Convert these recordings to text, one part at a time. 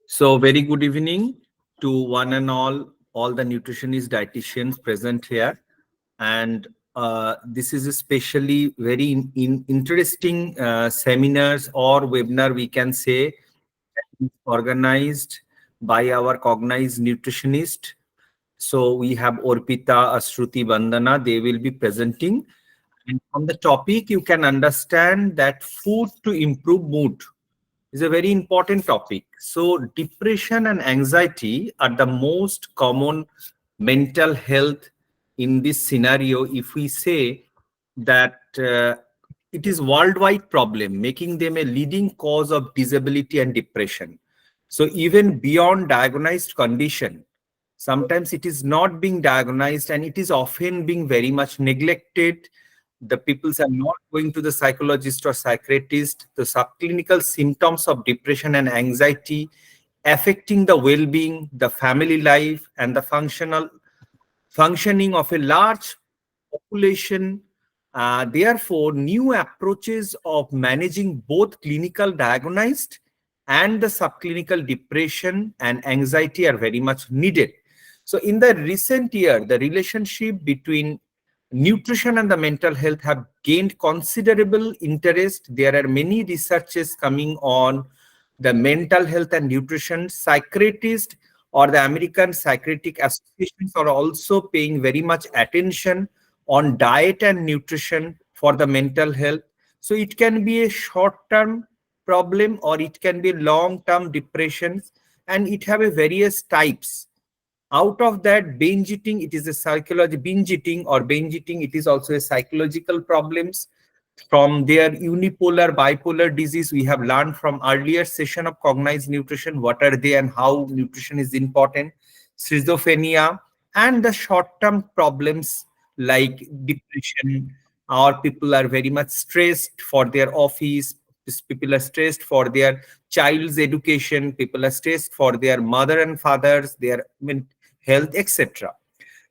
So very good evening to one and all the nutritionist dietitians present here. And this is especially very interesting seminars or webinar, we can say, organized by our cognized nutritionist. So we have Arpita, Ashruti, Bandana. They will be presenting. And from the topic, you can understand that food to improve mood is a very important topic. So depression and anxiety are the most common mental health in this scenario. If we say that it is worldwide problem, making them a leading cause of disability and depression. So even beyond diagnosed condition, sometimes it is not being diagnosed and it is often being very much neglected. The peoples are not going to the psychologist or psychiatrist. The subclinical symptoms of depression and anxiety affecting the well-being, the family life, and the functioning of a large population. Therefore, new approaches of managing both clinical diagnosed and the subclinical depression and anxiety are very much needed. So in the recent year, the relationship between nutrition and the mental health have gained considerable interest. There are many researches coming on the mental health and nutrition. Psychiatrists or the American Psychiatric Associations are also paying very much attention on diet and nutrition for the mental health. So it can be a short-term problem or it can be long-term depressions, and it have a various types. Out of that, binge eating, it is a psychology. Binge eating or binge eating, it is also a psychological problems. From their unipolar bipolar disease, we have learned from earlier session of cognized nutrition what are they and how nutrition is important. Schizophrenia and the short-term problems like depression, or people are very much stressed for their office, people are stressed for their child's education, people are stressed for their mother and fathers, their health, etc.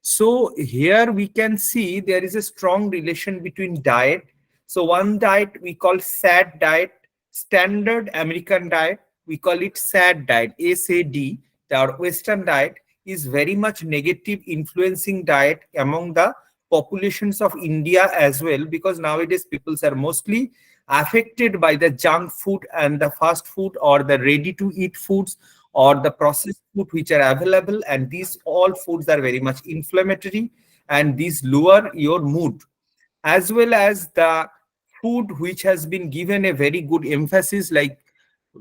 So here we can see there is a strong relation between diet. So one diet we call SAD diet, standard American diet. We call it SAD diet, SAD. Our Western diet is very much negative influencing diet among the populations of India as well, because nowadays people are mostly affected by the junk food and the fast food or the ready to eat foods or the processed food which are available, and these all foods are very much inflammatory and these lower your mood, as well as the food which has been given a very good emphasis like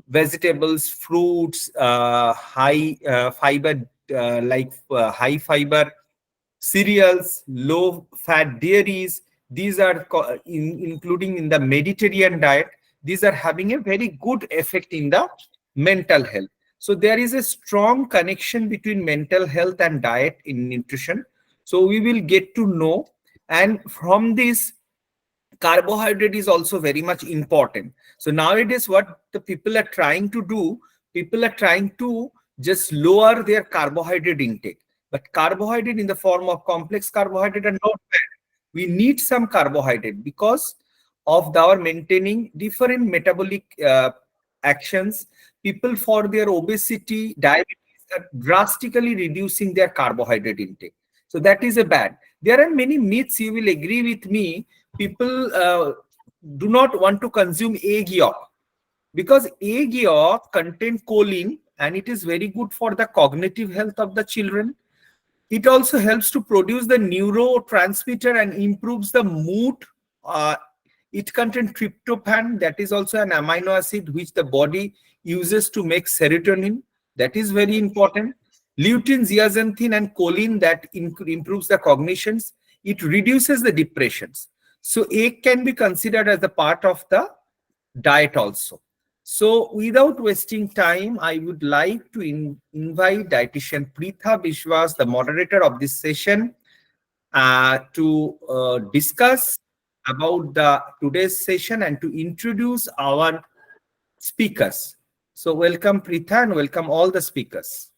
vegetables, fruits, high fiber, high fiber cereals, low fat dairies. These are including in the Mediterranean diet. These are having a very good effect in the mental health. So there is a strong connection between mental health and diet in nutrition. So we will get to know, and from this, carbohydrate is also very much important. So nowadays what the people are trying to do, people are trying to just lower their carbohydrate intake, but carbohydrate in the form of complex carbohydrate are not bad. We need some carbohydrate because of our maintaining different metabolic actions. People for their obesity, diabetes are drastically reducing their carbohydrate intake. So that is a bad. There are many myths, you will agree with me. People do not want to consume egg yolk because egg yolk contain choline and it is very good for the cognitive health of the children. It also helps to produce the neurotransmitter and improves the mood. Uh, it contains tryptophan, that is also an amino acid which the body uses to make serotonin. That is very important. Lutein, zeaxanthin, and choline that improves the cognitions. It reduces the depressions. So egg can be considered as a part of the diet also. So without wasting time, I would like to invite dietitian Pritha Bishwas, the moderator of this session, to discuss about the today's session and to introduce our speakers. So welcome Pritha and welcome all the speakers.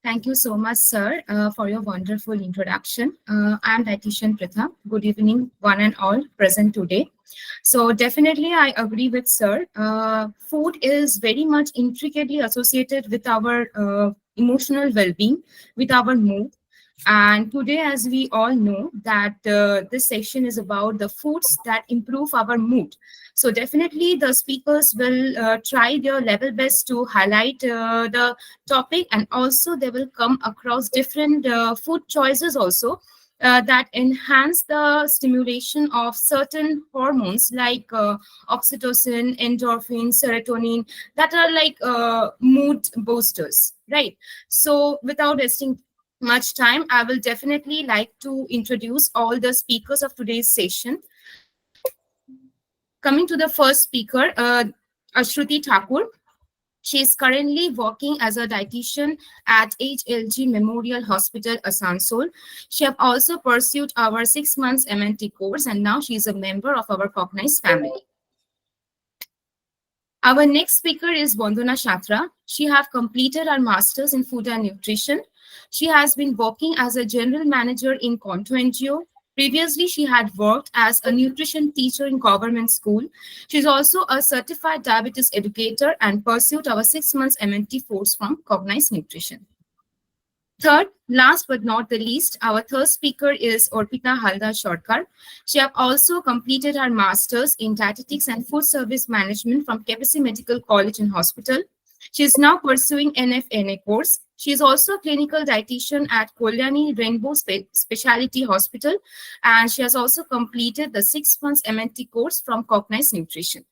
Thank you so much, sir, for your wonderful introduction. I am dietitian Pritha. Good evening, one and all present today. So definitely, I agree with Sir. Food is very much intricately associated with our emotional well-being, with our mood. And today, as we all know, that this session is about the foods that improve our mood. So definitely, the speakers will try their level best to highlight the topic, and also they will come across different food choices also that enhance the stimulation of certain hormones like oxytocin, endorphin, serotonin, that are like mood boosters, right? So, without wasting much time, I will definitely like to introduce all the speakers of today's session. Coming to the first speaker, Ashruti Thakur. She is currently working as a dietitian at HLG Memorial Hospital, Asansol. She have also pursued our 6 months MNT course, and now she is a member of our Cognized family. Our next speaker is Bandana Shatra. She have completed her master's in food and nutrition. She has been working as a general manager in Conto NGO. Previously, she had worked as a nutrition teacher in government school. She's also a certified diabetes educator and pursued our 6 months MNT course from Cognized Nutrition. Third, last but not the least, our third speaker is Arpita Halda Shorkar. She have also completed her master's in dietetics and food service management from KPC Medical College and Hospital. She is now pursuing NFNA course. She is also a clinical dietitian at Kolyani Rainbow Specialty Hospital, and she has also completed the 6 months MNT course from Cognized Nutrition.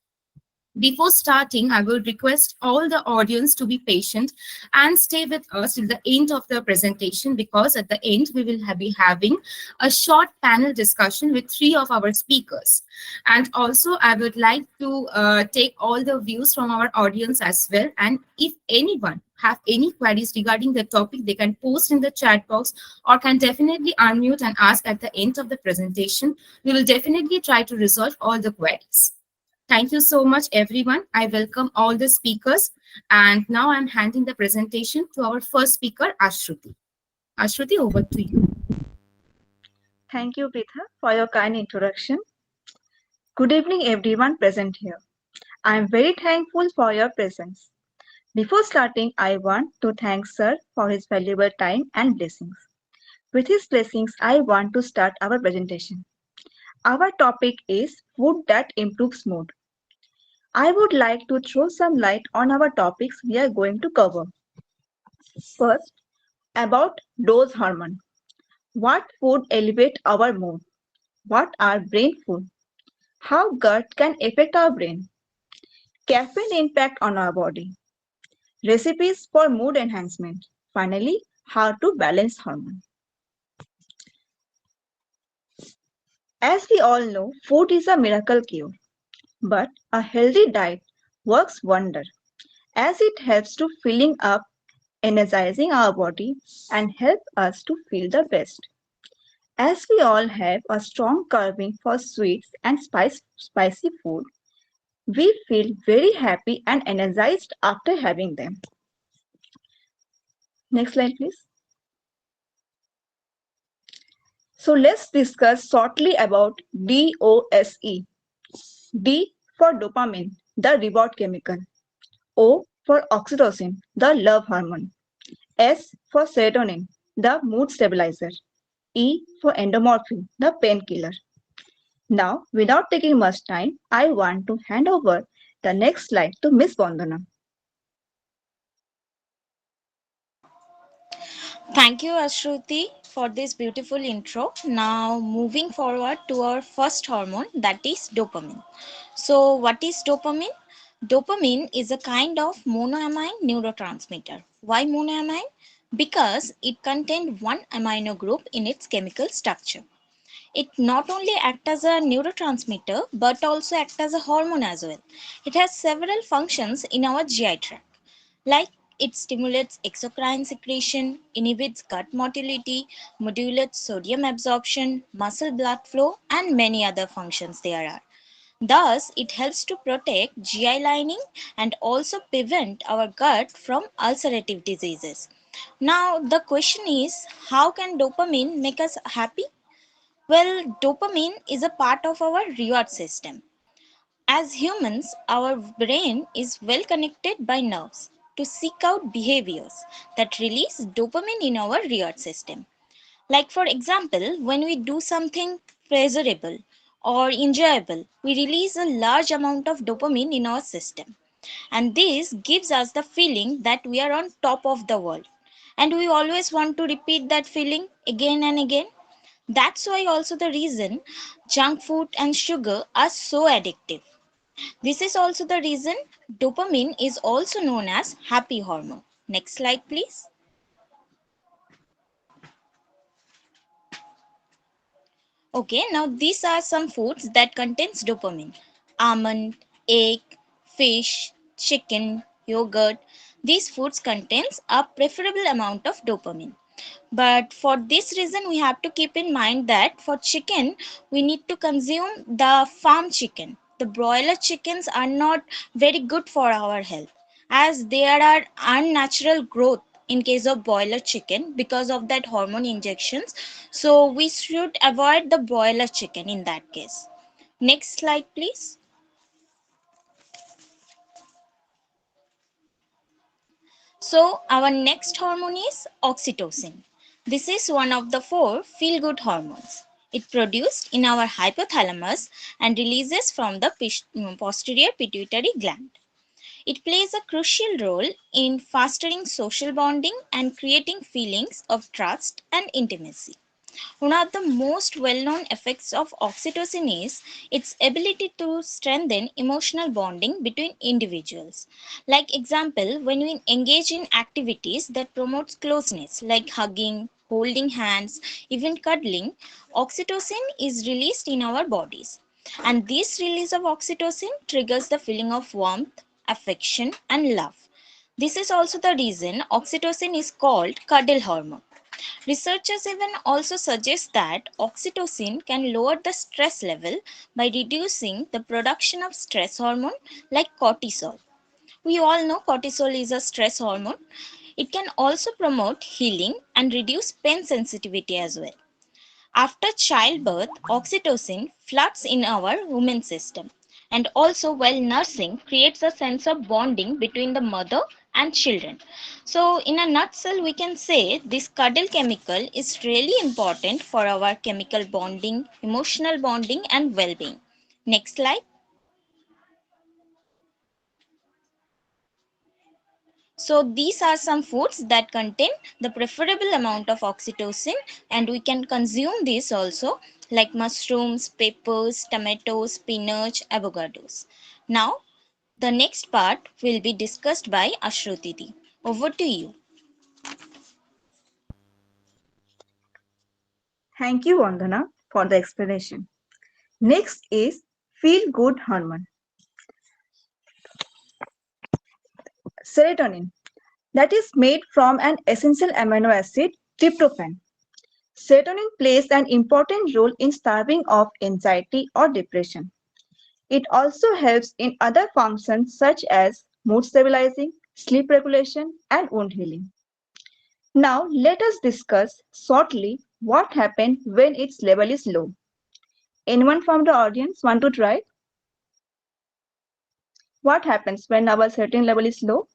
Before starting, I will request all the audience to be patient and stay with us till the end of the presentation, because at the end we will be having a short panel discussion with three of our speakers. And also, I would like to take all the views from our audience as well. And if anyone have any queries regarding the topic, they can post in the chat box or can definitely unmute and ask at the end of the presentation. We will definitely try to resolve all the queries. Thank you so much, everyone. I welcome all the speakers. And now I'm handing the presentation to our first speaker, Ashruti. Ashruti, over to you. Thank you, Pritha, for your kind introduction. Good evening, everyone present here. I am very thankful for your presence. Before starting, I want to thank Sir for his valuable time and blessings. With his blessings, I want to start our presentation. Our topic is food that improves mood. I would like to throw some light on our topics we are going to cover. First, about dose hormone. What food elevate our mood? What are brain food? How gut can affect our brain? Caffeine impact on our body. Recipes for mood enhancement. Finally, how to balance hormone. As we all know, food is a miracle cure, but a healthy diet works wonder as it helps to filling up, energizing our body and help us to feel the best. As we all have a strong craving for sweets and spicy food, we feel very happy and energized after having them. Next slide, please. So let's discuss shortly about DOSE. D for dopamine, the reward chemical. O for oxytocin, the love hormone. S for serotonin, the mood stabilizer. E for endorphin, the painkiller. Now, without taking much time, I want to hand over the next slide to Ms. Bandana. Thank you, Ashruti, for this beautiful intro. Now, moving forward to our first hormone, that is dopamine. So, what is dopamine? Dopamine is a kind of monoamine neurotransmitter. Why monoamine? Because it contains one amino group in its chemical structure. It not only acts as a neurotransmitter but also acts as a hormone as well. It has several functions in our GI tract, like it stimulates exocrine secretion, inhibits gut motility, modulates sodium absorption, muscle blood flow, and many other functions there are. Thus, it helps to protect GI lining and also prevent our gut from ulcerative diseases. Now, the question is, how can dopamine make us happy? Well, dopamine is a part of our reward system. As humans, our brain is well connected by nerves to seek out behaviors that release dopamine in our reward system. Like, for example, when we do something pleasurable or enjoyable, we release a large amount of dopamine in our system. And this gives us the feeling that we are on top of the world. And we always want to repeat that feeling again and again. That's why, also, the reason junk food and sugar are so addictive. This is also the reason dopamine is also known as happy hormone. Next slide, please. Okay, now these are some foods that contains dopamine. Almond, egg, fish, chicken, yogurt. These foods contains a preferable amount of dopamine. But for this reason, we have to keep in mind that for chicken, we need to consume the farm chicken. The broiler chickens are not very good for our health, as there are unnatural growth in case of broiler chicken because of that hormone injections. So we should avoid the broiler chicken in that case. Next slide, please. So, our next hormone is oxytocin. This is one of the four feel good hormones. It produced in our hypothalamus and releases from the posterior pituitary gland. It plays a crucial role in fostering social bonding and creating feelings of trust and intimacy. One of the most well known effects of oxytocin is its ability to strengthen emotional bonding between individuals. Like example, when we engage in activities that promotes closeness like hugging, holding hands, even cuddling, oxytocin is released in our bodies. And this release of oxytocin triggers the feeling of warmth, affection, and love. This is also the reason oxytocin is called cuddle hormone. Researchers even also suggest that oxytocin can lower the stress level by reducing the production of stress hormone like cortisol. We all know cortisol is a stress hormone. It can also promote healing and reduce pain sensitivity as well. After childbirth, oxytocin floods in our women's system, and also while nursing creates a sense of bonding between the mother and children. So, in a nutshell, we can say this cuddle chemical is really important for our chemical bonding, emotional bonding, and well being. Next slide. So these are some foods that contain the preferable amount of oxytocin, and we can consume these also, like mushrooms, peppers, tomatoes, spinach, avocados. Now the next part will be discussed by Ashruti. Over to you. Thank you, Vandana, for the explanation. Next is feel good hormone, serotonin, that is made from an essential amino acid, tryptophan. Serotonin plays an important role in starving of anxiety or depression. It also helps in other functions such as mood stabilizing, sleep regulation, and wound healing. Now, let us discuss shortly what happens when its level is low. Anyone from the audience want to try? What happens when our serotonin level is low?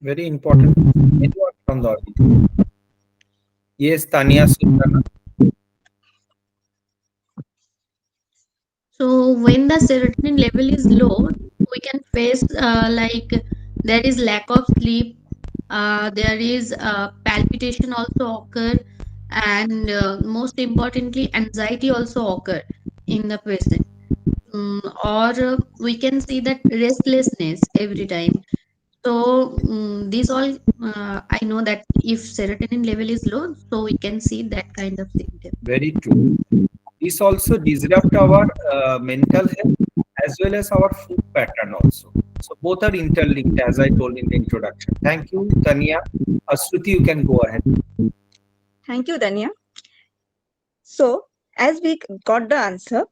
Very important. Anyone from the audience? Yes, Tanya Sultana. So when the serotonin level is low, we can face like there is lack of sleep, there is palpitation also occur, and most importantly, anxiety also occur in the patient. Or we can see that restlessness every time. So these all I know that if serotonin level is low, so we can see that kind of symptom. Very true. This also disrupt our mental health as well as our food pattern also. So both are interlinked, as I told in the introduction. Thank you, Tanya. Ashruti, you can go ahead. Thank you, Danya. So, as we got the answer,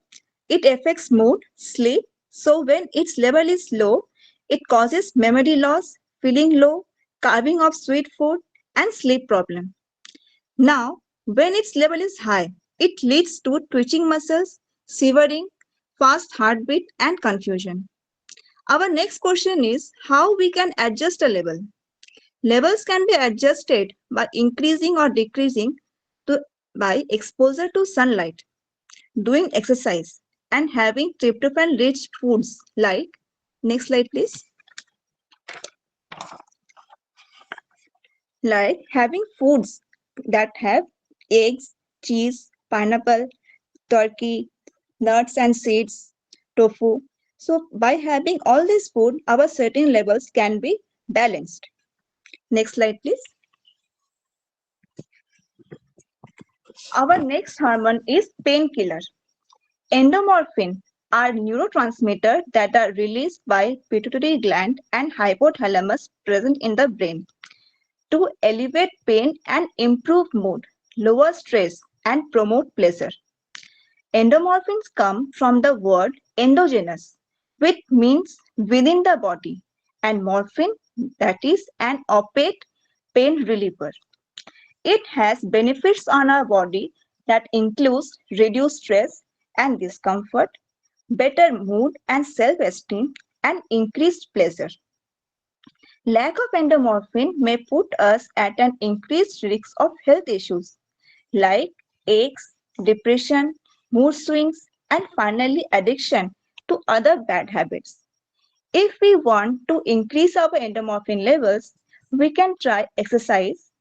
it affects mood, sleep. So, when its level is low, it causes memory loss, feeling low, carving of sweet food, and sleep problem. Now, when its level is high, It leads to twitching muscles, shivering, fast heartbeat, and confusion. Our next question is how we can adjust a level. Levels can be adjusted by increasing or decreasing to, by exposure to sunlight, doing exercise, and having tryptophan rich foods like, next slide please, like having foods that have eggs, cheese, pineapple, turkey, nuts and seeds, tofu. So by having all this food, our sweating levels can be balanced. Next slide, please. Our next hormone is painkiller. Endomorphin are neurotransmitters that are released by pituitary gland and hypothalamus present in the brain to alleviate pain and improve mood, lower stress, and promote pleasure. Endomorphins come from the word endogenous, which means within the body, and morphine, that is an opiate pain reliever. It has benefits on our body that includes reduced stress and discomfort, better mood and self-esteem, and increased pleasure. Lack of endomorphin may put us at an increased risk of health issues like aches, depression, mood swings, and finally addiction to other bad habits. If we want to increase our endomorphin levels, we can try exercise,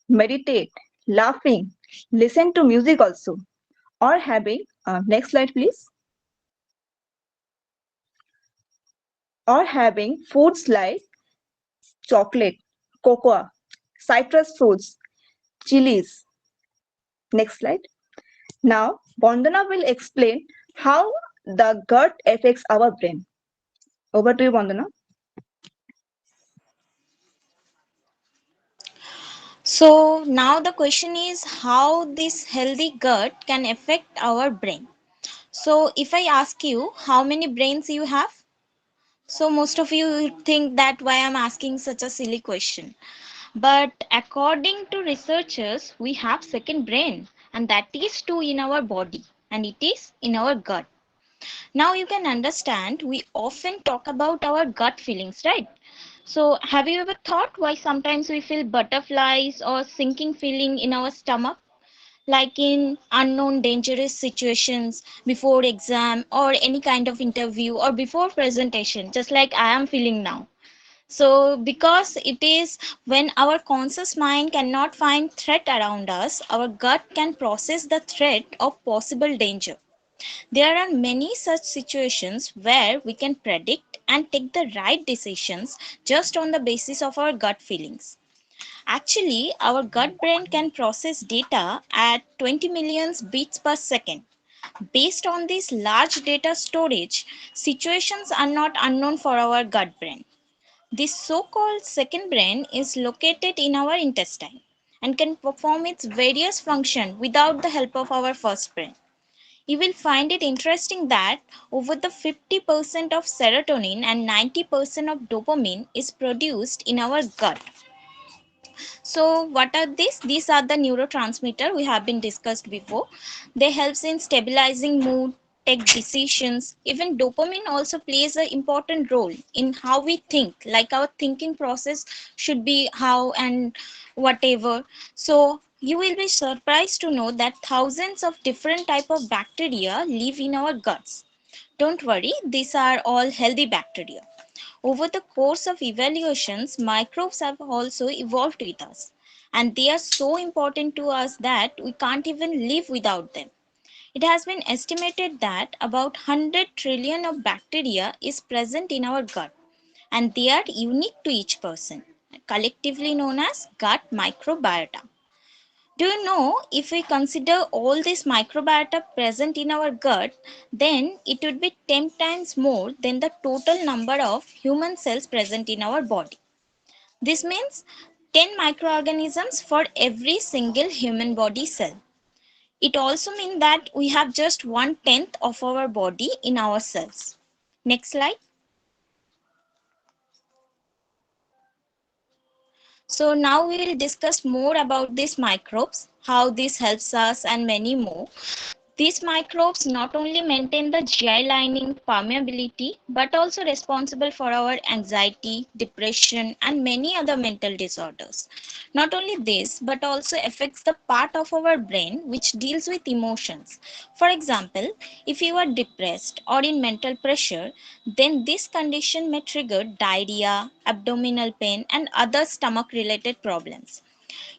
meditate, laughing, listen to music also, or having, next slide please, or having foods like chocolate, cocoa, citrus fruits, chilies. Next slide. Now, Vandana will explain how the gut affects our brain. Over to you, Vandana. So now the question is how this healthy gut can affect our brain. So if I ask you how many brains you have, so most of you will think that why I'm asking such a silly question. But according to researchers, we have second brain and that is too in our body and it is in our gut. Now you can understand we often talk about our gut feelings, right? So have you ever thought why sometimes we feel butterflies or sinking feeling in our stomach? Like in unknown dangerous situations before exam or any kind of interview or before presentation, just like I am feeling now. So because it is when our conscious mind cannot find threat around us, our gut can process the threat of possible danger. There are many such situations where we can predict and take the right decisions just on the basis of our gut feelings. Actually, our gut brain can process data at 20 million bits per second. Based on this large data storage, situations are not unknown for our gut brain. This so called second brain is located in our intestine and can perform its various functions without the help of our first brain. You will find it interesting that over the 50% of serotonin and 90% of dopamine is produced in our gut. So what are these? These are the neurotransmitter we have been discussed before. They helps in stabilizing mood, take decisions. Even dopamine also plays an important role in how we think, like our thinking process should be how and whatever. So you will be surprised to know that thousands of different type of bacteria live in our guts. Don't worry, these are all healthy bacteria. Over the course of evaluations, microbes have also evolved with us, and they are so important to us that we can't even live without them. It has been estimated that about 100 trillion of bacteria is present in our gut, and they are unique to each person, collectively known as gut microbiota. Do you know if we consider all this microbiota present in our gut, then it would be 10 times more than the total number of human cells present in our body. This means 10 microorganisms for every single human body cell. It also means that we have just 1/10 of our body in our cells. Next slide. So now we will discuss more about these microbes, how this helps us and many more. These microbes not only maintain the GI lining permeability but also responsible for our anxiety, depression and many other mental disorders. Not only this but also affects the part of our brain which deals with emotions. For example, if you are depressed or in mental pressure, then this condition may trigger diarrhea, abdominal pain and other stomach related problems.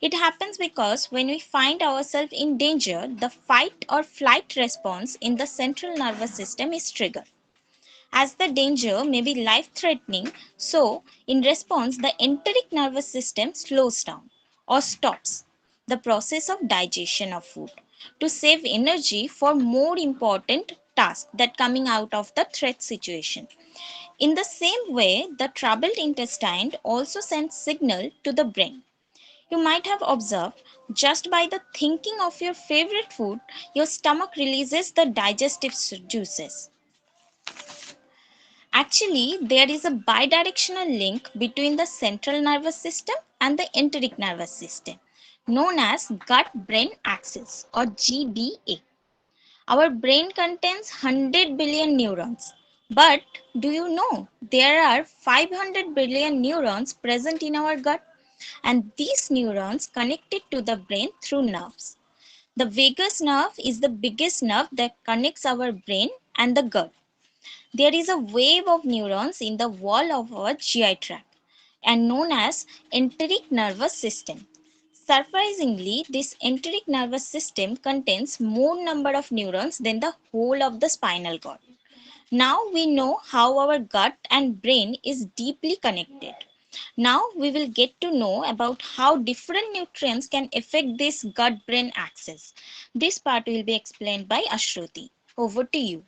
It happens because when we find ourselves in danger, the fight or flight response in the central nervous system is triggered. As the danger may be life threatening, so in response, the enteric nervous system slows down or stops the process of digestion of food to save energy for more important tasks that coming out of the threat situation. In the same way, the troubled intestine also sends signal to the brain. You might have observed just by the thinking of your favorite food, your stomach releases the digestive juices. Actually, there is a bidirectional link between the central nervous system and the enteric nervous system, known as gut brain axis or GBA. Our brain contains 100 billion neurons. But do you know there are 500 billion neurons present in our gut? And these neurons connected to the brain through nerves. The vagus nerve is the biggest nerve that connects our brain and the gut. There is a wave of neurons in the wall of our GI tract and known as enteric nervous system. Surprisingly, this enteric nervous system contains more number of neurons than the whole of the spinal cord. Now we know how our gut and brain is deeply connected. Now we will get to know about how different nutrients can affect this gut brain axis. This part will be explained by Ashruti. Over to you.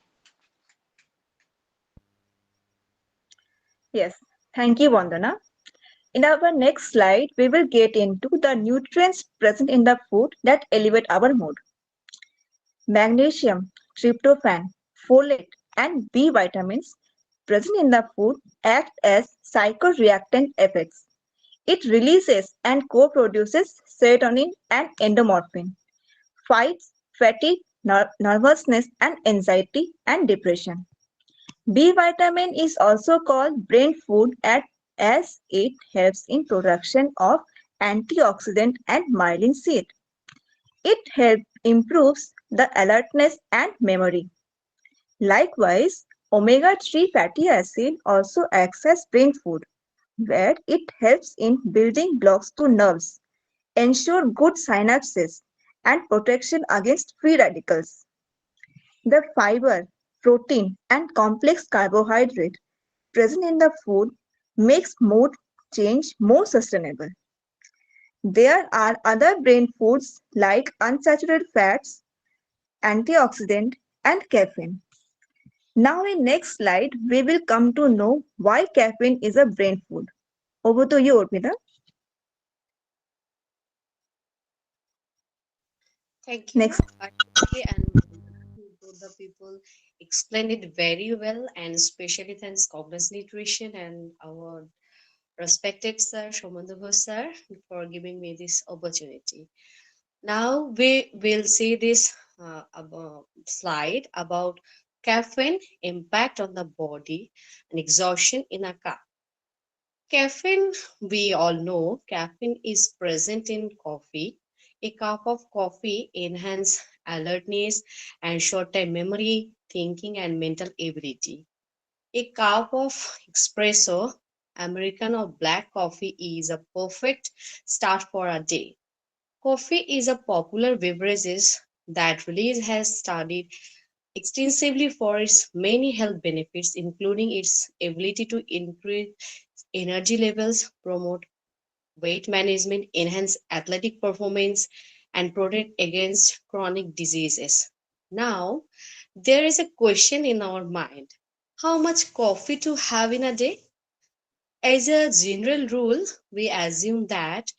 Yes, thank you, Vandana. In our next slide, we will get into the nutrients present in the food that elevate our mood. Magnesium, tryptophan, folate, and B vitamins present in the food act as psychoreactant effects. It releases and co-produces serotonin and endorphin, fights fatigue, nervousness, and anxiety and depression. B vitamin is also called brain food as it helps in production of antioxidant and myelin sheath. It improves the alertness and memory. Likewise, omega-3 fatty acid also acts as brain food, where it helps in building blocks to nerves, ensure good synapses, and protection against free radicals. The fiber, protein, and complex carbohydrate present in the food makes mood change more sustainable. There are other brain foods like unsaturated fats, antioxidant, and caffeine. Now in next slide, we will come to know why caffeine is a brain food. Over to you, Urmila. Thank Next. you, Archie and Vandana. Both the people explained it very well, and especially thanks Cognizant Nutrition and our respected sir, Shomandava sir, for giving me this opportunity. Now we will see this slide about caffeine impact on the body and exhaustion in a cup. Caffeine, we all know, caffeine is present in coffee. A cup of coffee enhances alertness and short-term memory, thinking, and mental ability. A cup of espresso, American or black coffee is a perfect start for a day. Coffee is a popular beverage that really has studied extensively for its many health benefits, including its ability to increase energy levels, promote weight management, enhance athletic performance, and protect against chronic diseases. Now, there is a question in our mind: how much coffee to have in a day? As a general rule, we assume that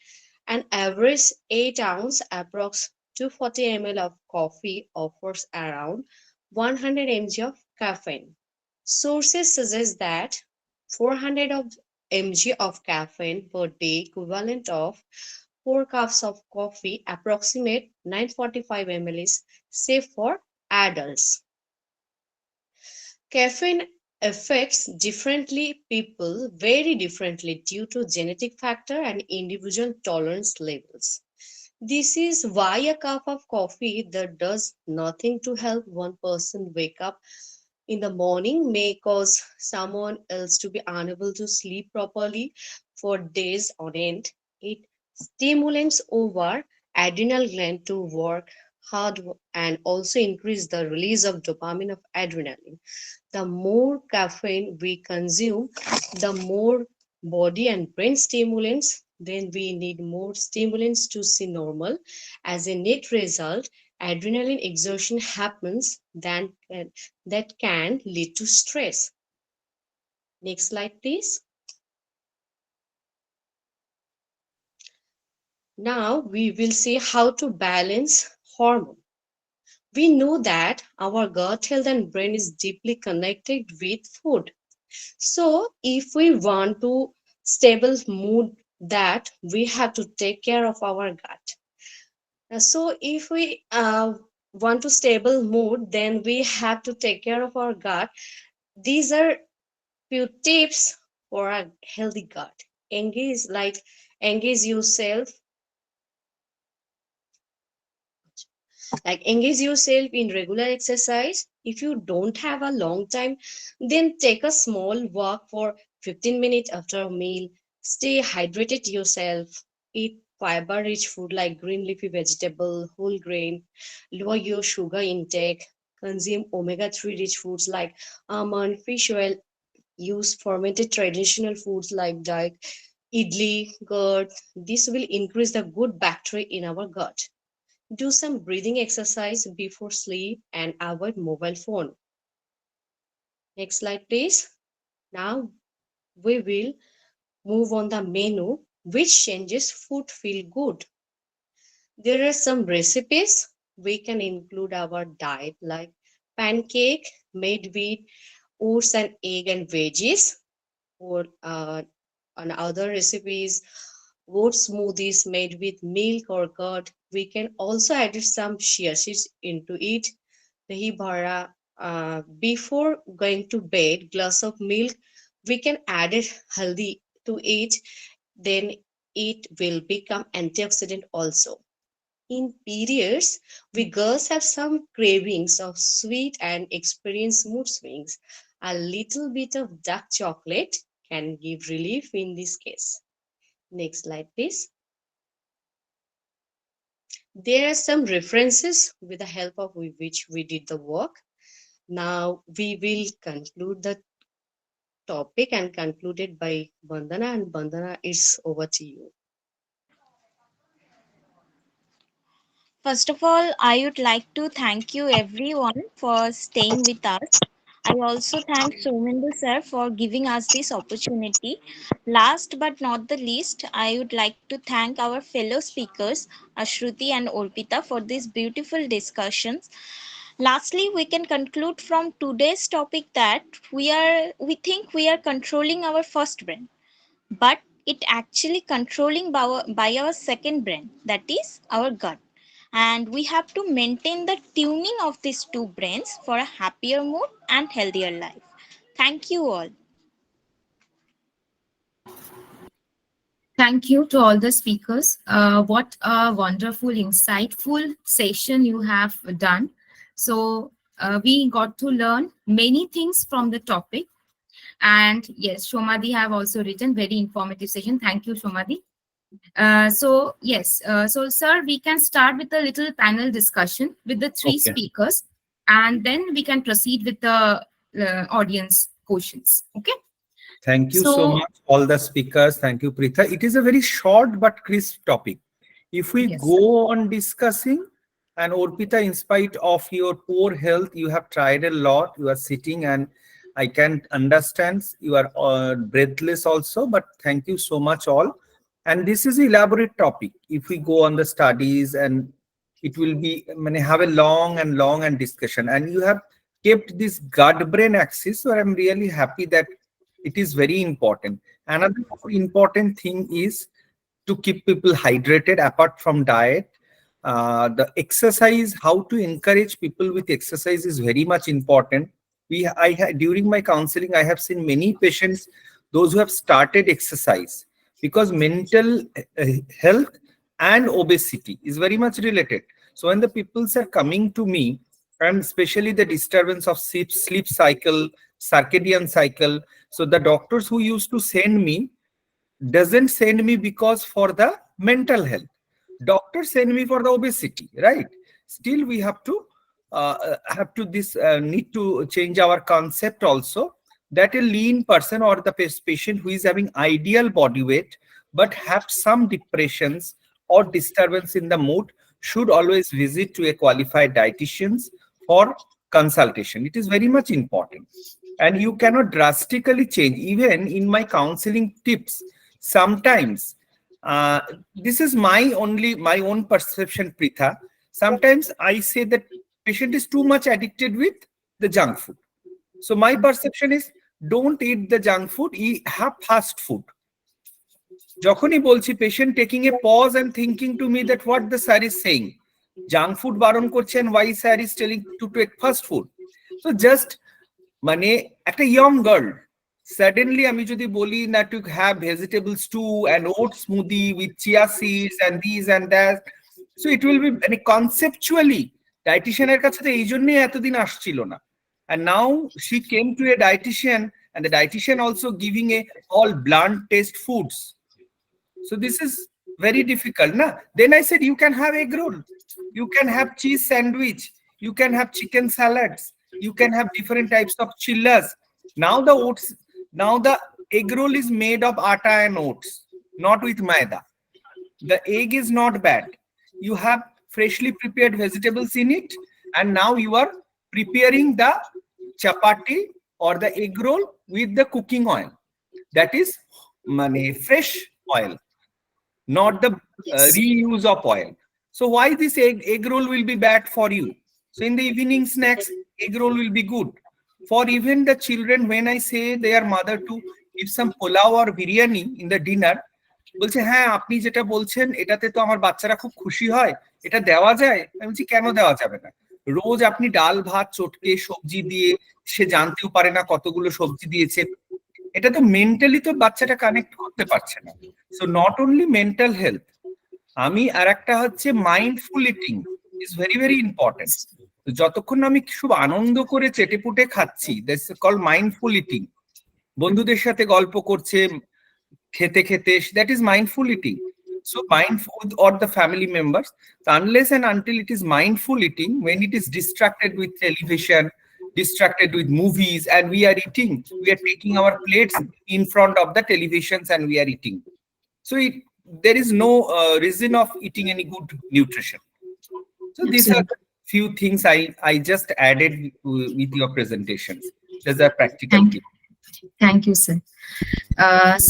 an average 8 ounce, approx 240 ml of coffee offers around 100 mg of caffeine. Sources suggest that 400 of mg of caffeine per day, equivalent of 4 cups of coffee, approximate 945 ml is safe for adults. Caffeine affects differently people very differently due to genetic factor and individual tolerance levels. This is why a cup of coffee that does nothing to help one person wake up in the morning may cause someone else to be unable to sleep properly for days on end. It stimulates over adrenal gland to work hard and also increase the release of dopamine of adrenaline. The more caffeine we consume, the more body and brain stimulants, then we need more stimulants to see normal. As a net result, adrenaline exertion happens that can lead to stress. Next slide, please. Now we will see how to balance hormone. We know that our gut health and brain is deeply connected with food. So if we want to stable mood, that we have to take care of our gut. So if we want to stable mood, then we have to take care of our gut. These are few tips for a healthy gut. Engage yourself, engage yourself in regular exercise. If you don't have a long time, then take a small walk for 15 minutes after a meal. Stay hydrated yourself. Eat fiber rich food like green leafy vegetable, whole grain. Lower your sugar intake. Consume omega-3 rich foods like almond, fish oil. Use fermented traditional foods like idli, gourd. This will increase the good bacteria in our gut. Do some breathing exercise before sleep and avoid mobile phone. Next slide, please. Now we will move on the menu, which changes food feel good. There are some recipes we can include our diet like pancake made with oats and egg and veggies, or on other recipes, oat smoothies made with milk or curd. We can also add some chia seeds into it. Dahi bhara, before going to bed, glass of milk. We can add it haldi to it. Then it will become antioxidant also. In periods, we girls have some cravings of sweet and experience mood swings. A little bit of dark chocolate can give relief in this case. Next slide, please. There are some references with the help of which we did the work. Now we will conclude the topic and concluded by Bandana, and Bandana, it's over to you. First of all, I would like to thank you everyone for staying with us. I also thank Somendu sir for giving us this opportunity. Last but not the least, I would like to thank our fellow speakers, Ashruti and Orpita, for these beautiful discussions. Lastly, we can conclude from today's topic that we think we are controlling our first brain, but it actually controlling by our second brain, that is our gut, and we have to maintain the tuning of these two brains for a happier mood and healthier life. Thank you all. Thank you to all the speakers. What a wonderful, insightful session you have done. So we got to learn many things from the topic. And yes, Shomadi have also written very informative session. Thank you, Shomadi. So yes, so sir, we can start with a little panel discussion with the three Okay. speakers, and then we can proceed with the audience questions. Okay. Thank you so So much, all the speakers. Thank you, Pritha. It is a very short but crisp topic. If we yes, go on discussing, and Orpita, in spite of your poor health, you have tried a lot. You are sitting, and I can understand you are breathless also. But thank you so much, all. And this is an elaborate topic. If we go on the studies, and it will be, I mean, have a long and discussion. And you have kept this gut brain axis. So I'm really happy that It is very important. Another important thing is to keep people hydrated apart from diet. The exercise, how to encourage people with exercise is very much important. During my counseling, I have seen many patients, those who have started exercise, because mental health and obesity is very much related. So when the peoples are coming to me, and especially the disturbance of sleep cycle, circadian cycle, so the doctors who used to send me doesn't send me because for the mental health. Doctors send me for the obesity, right? Still, we have to need to change our concept also, that a lean person or the patient who is having ideal body weight but have some depressions or disturbance in the mood should always visit to a qualified dietitians for consultation. It is very much important. And you cannot drastically change. Even in my counseling tips, sometimes this is my own perception, Pritha. Sometimes I say that patient is too much addicted with the junk food. So my perception is, don't eat the junk food, have fast food. যখনই বলছি, patient taking a pause and thinking to me that what the sir is saying, junk food বারণ করছেন, why sir is telling to take fast food. So just মানে একটা young girl, suddenly আমি যদি বলি না to have vegetable stew and oat smoothie with chia seeds and these and that, so it will be মানে conceptually dietitian-এর কাছে তো এই জন্যই এতদিন আসছিল না, and now she came to a dietitian and the dietitian also giving a all bland taste foods. So this is very difficult, na? Then I said, you can have egg roll, you can have cheese sandwich, you can have chicken salads, you can have different types of chillas. Now the egg roll is made of atta and oats, not with maida. The egg is not bad. You have freshly prepared vegetables in it, and now you are preparing the chapati or the egg roll with the cooking oil. That is fresh oil, not the reuse of oil. So why this egg roll will be bad for you? So in the evening snacks, egg roll will be good. For even the children, when I say their mother to give some pulao or biryani in the dinner, বলছে হ্যাঁ আপনি যেটা বলছেন এটাতে তো আমার বাচ্চারা খুব খুশি হয়, এটা দেওয়া যায়। আমি বলছি কেন দেওয়া যাবে না? রোজ আপনি ডাল ভাত চটকে সবজি দিয়ে, সে জানতেও পারে না কতগুলো সবজি দিয়েছে, এটা তো মেন্টালি তো বাচ্চাটা কানেক্ট করতে পারছে না। So not only mental health, আমি আর একটা হচ্ছে mindful eating is very very important. যতক্ষণ আমি খুব আনন্দ করে চেটেপুটে খাচ্ছি, দ্যাটস কল মাইন্ডফুল ইটিং। বন্ধুদের সাথে গল্প করছে খেতে খেতে, that is mindful eating. So mindful or the family members, so unless and until it is mindful eating, when it is distracted with television, distracted with movies, and we are eating, we are taking our plates in front of the televisions and we are eating. So there is no reason of eating any good nutrition. So these are the few things I just added with your presentations. These are practical tips. Thank you, sir.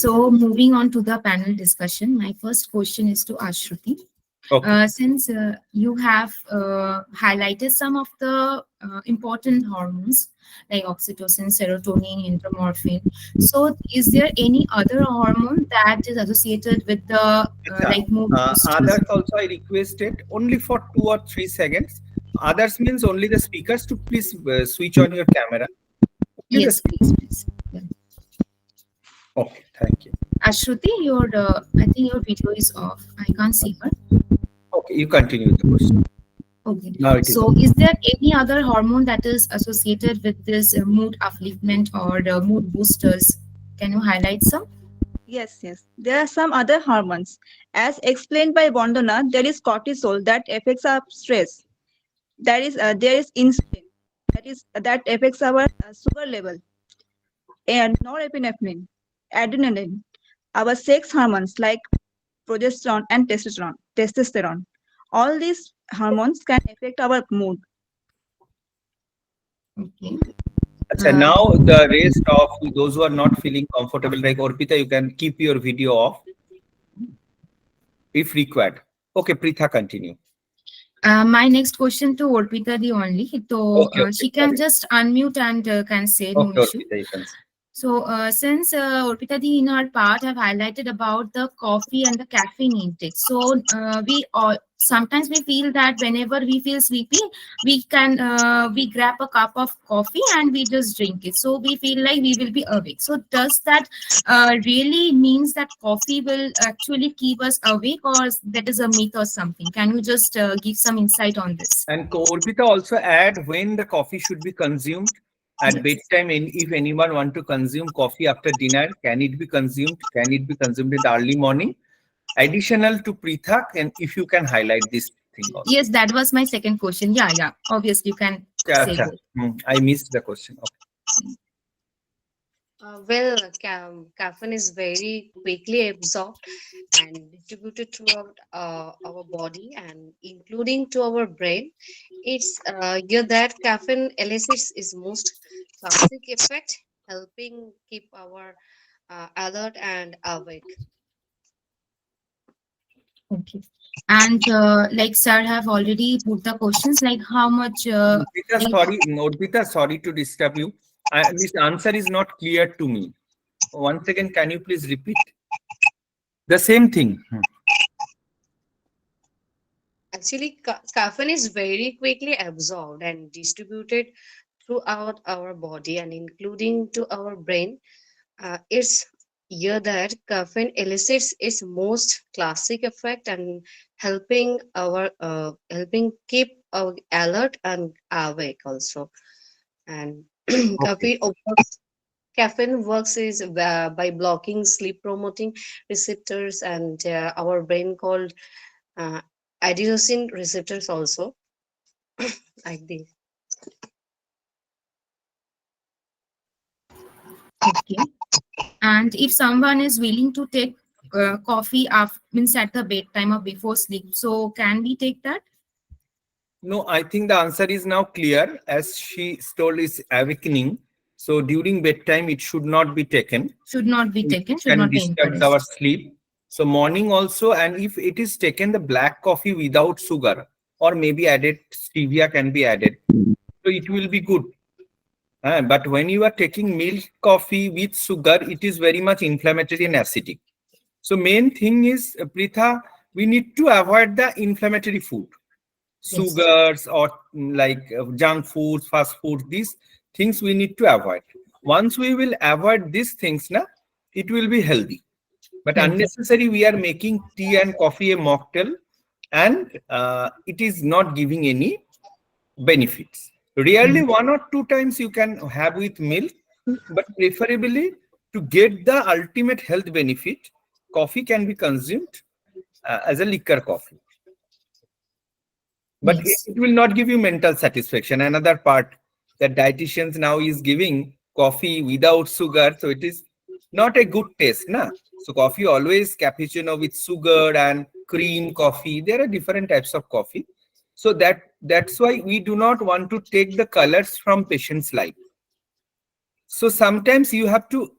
So moving on to the panel discussion, my first question is to Ashruti. Okay. Since you have highlighted some of the important hormones like oxytocin, serotonin, intermorphin, so is there any other hormone that is associated with the like mood boosters? Others also I requested only for 2 or 3 seconds. Others means only the speakers to please switch on your camera. Yes, please. Yeah. Okay, thank you. Ashruti, I think your video is off. I can't see her. Okay, you continue with the question. Okay. Now it is So, is there any other hormone that is associated with this mood upliftment or mood boosters? Can you highlight some? Yes. There are some other hormones. As explained by Bandana, there is cortisol that affects our stress. There is insulin that affects our sugar level, and norepinephrine, adrenaline, our sex hormones like progesterone and testosterone. All these hormones can affect our mood. Okay. So now the rest of those who are not feeling comfortable, like Arpita, you can keep your video off if required. Okay, Pritha, continue. My next question to Arpita the only. So Okay, she can sorry. just unmute and can say no Okay, issue. Arpita, you can say. So, since Orpita Di in her part have highlighted about the coffee and the caffeine intake, so we all sometimes we feel that whenever we feel sleepy, we grab a cup of coffee and we just drink it. So we feel like we will be awake. So does that really means that coffee will actually keep us awake, or that is a myth or something? Can you just give some insight on this? And Orpita also add when the coffee should be consumed at Yes. bedtime. And if anyone want to consume coffee after dinner, can it be consumed? Can it be consumed in the early morning? Additional to Prithak, and if you can highlight this thing also. Yes, that was my second question. Yeah, yeah. Obviously, you can say Acha, go. I missed the question. Okay. Well, caffeine is very quickly absorbed and distributed throughout our body and including to our brain. It's here that caffeine elicits its most classic effect, helping keep our alert and awake. Okay. And like sir have already put the questions like how much if Orpita, sorry to disturb you. This answer is not clear to me. Once again, can you please repeat the same thing? Actually, caffeine is very quickly absorbed and distributed throughout our body and including to our brain. It's here that caffeine elicits its most classic effect and helping keep our alert and awake also. And Okay. caffeine works is by blocking sleep promoting receptors and our brain called uh, adenosine receptors also like this. okay. And if someone is willing to take coffee after means at the bedtime or before sleep, so can we take that? No, I think the answer is now clear. As she told, is awakening. So during bedtime, it should not be taken. Should not be It taken, should can not be disturb our encouraged. sleep. So morning also, and if it is taken the black coffee without sugar, or maybe added stevia can be added, so it will be good. But when you are taking milk coffee with sugar, it is very much inflammatory and acidic. So main thing is, Pritha, we need to avoid the inflammatory food, Yes, sugars or like junk foods, fast food. These things we need to avoid. Once we will avoid these things, na, it will be healthy. But healthy. unnecessary, we are making tea and coffee a mocktail, and it is not giving any benefits. Rarely Benefit. one or two times you can have with milk, but preferably to get the ultimate health benefit, coffee can be consumed as a liquor coffee. But Yes, it will not give you mental satisfaction. Another part that dietitians now is giving coffee without sugar, so it is not a good taste, na. So coffee always cappuccino with sugar and cream coffee. There are different types of coffee. So that's why we do not want to take the colors from patient's life. So sometimes you have to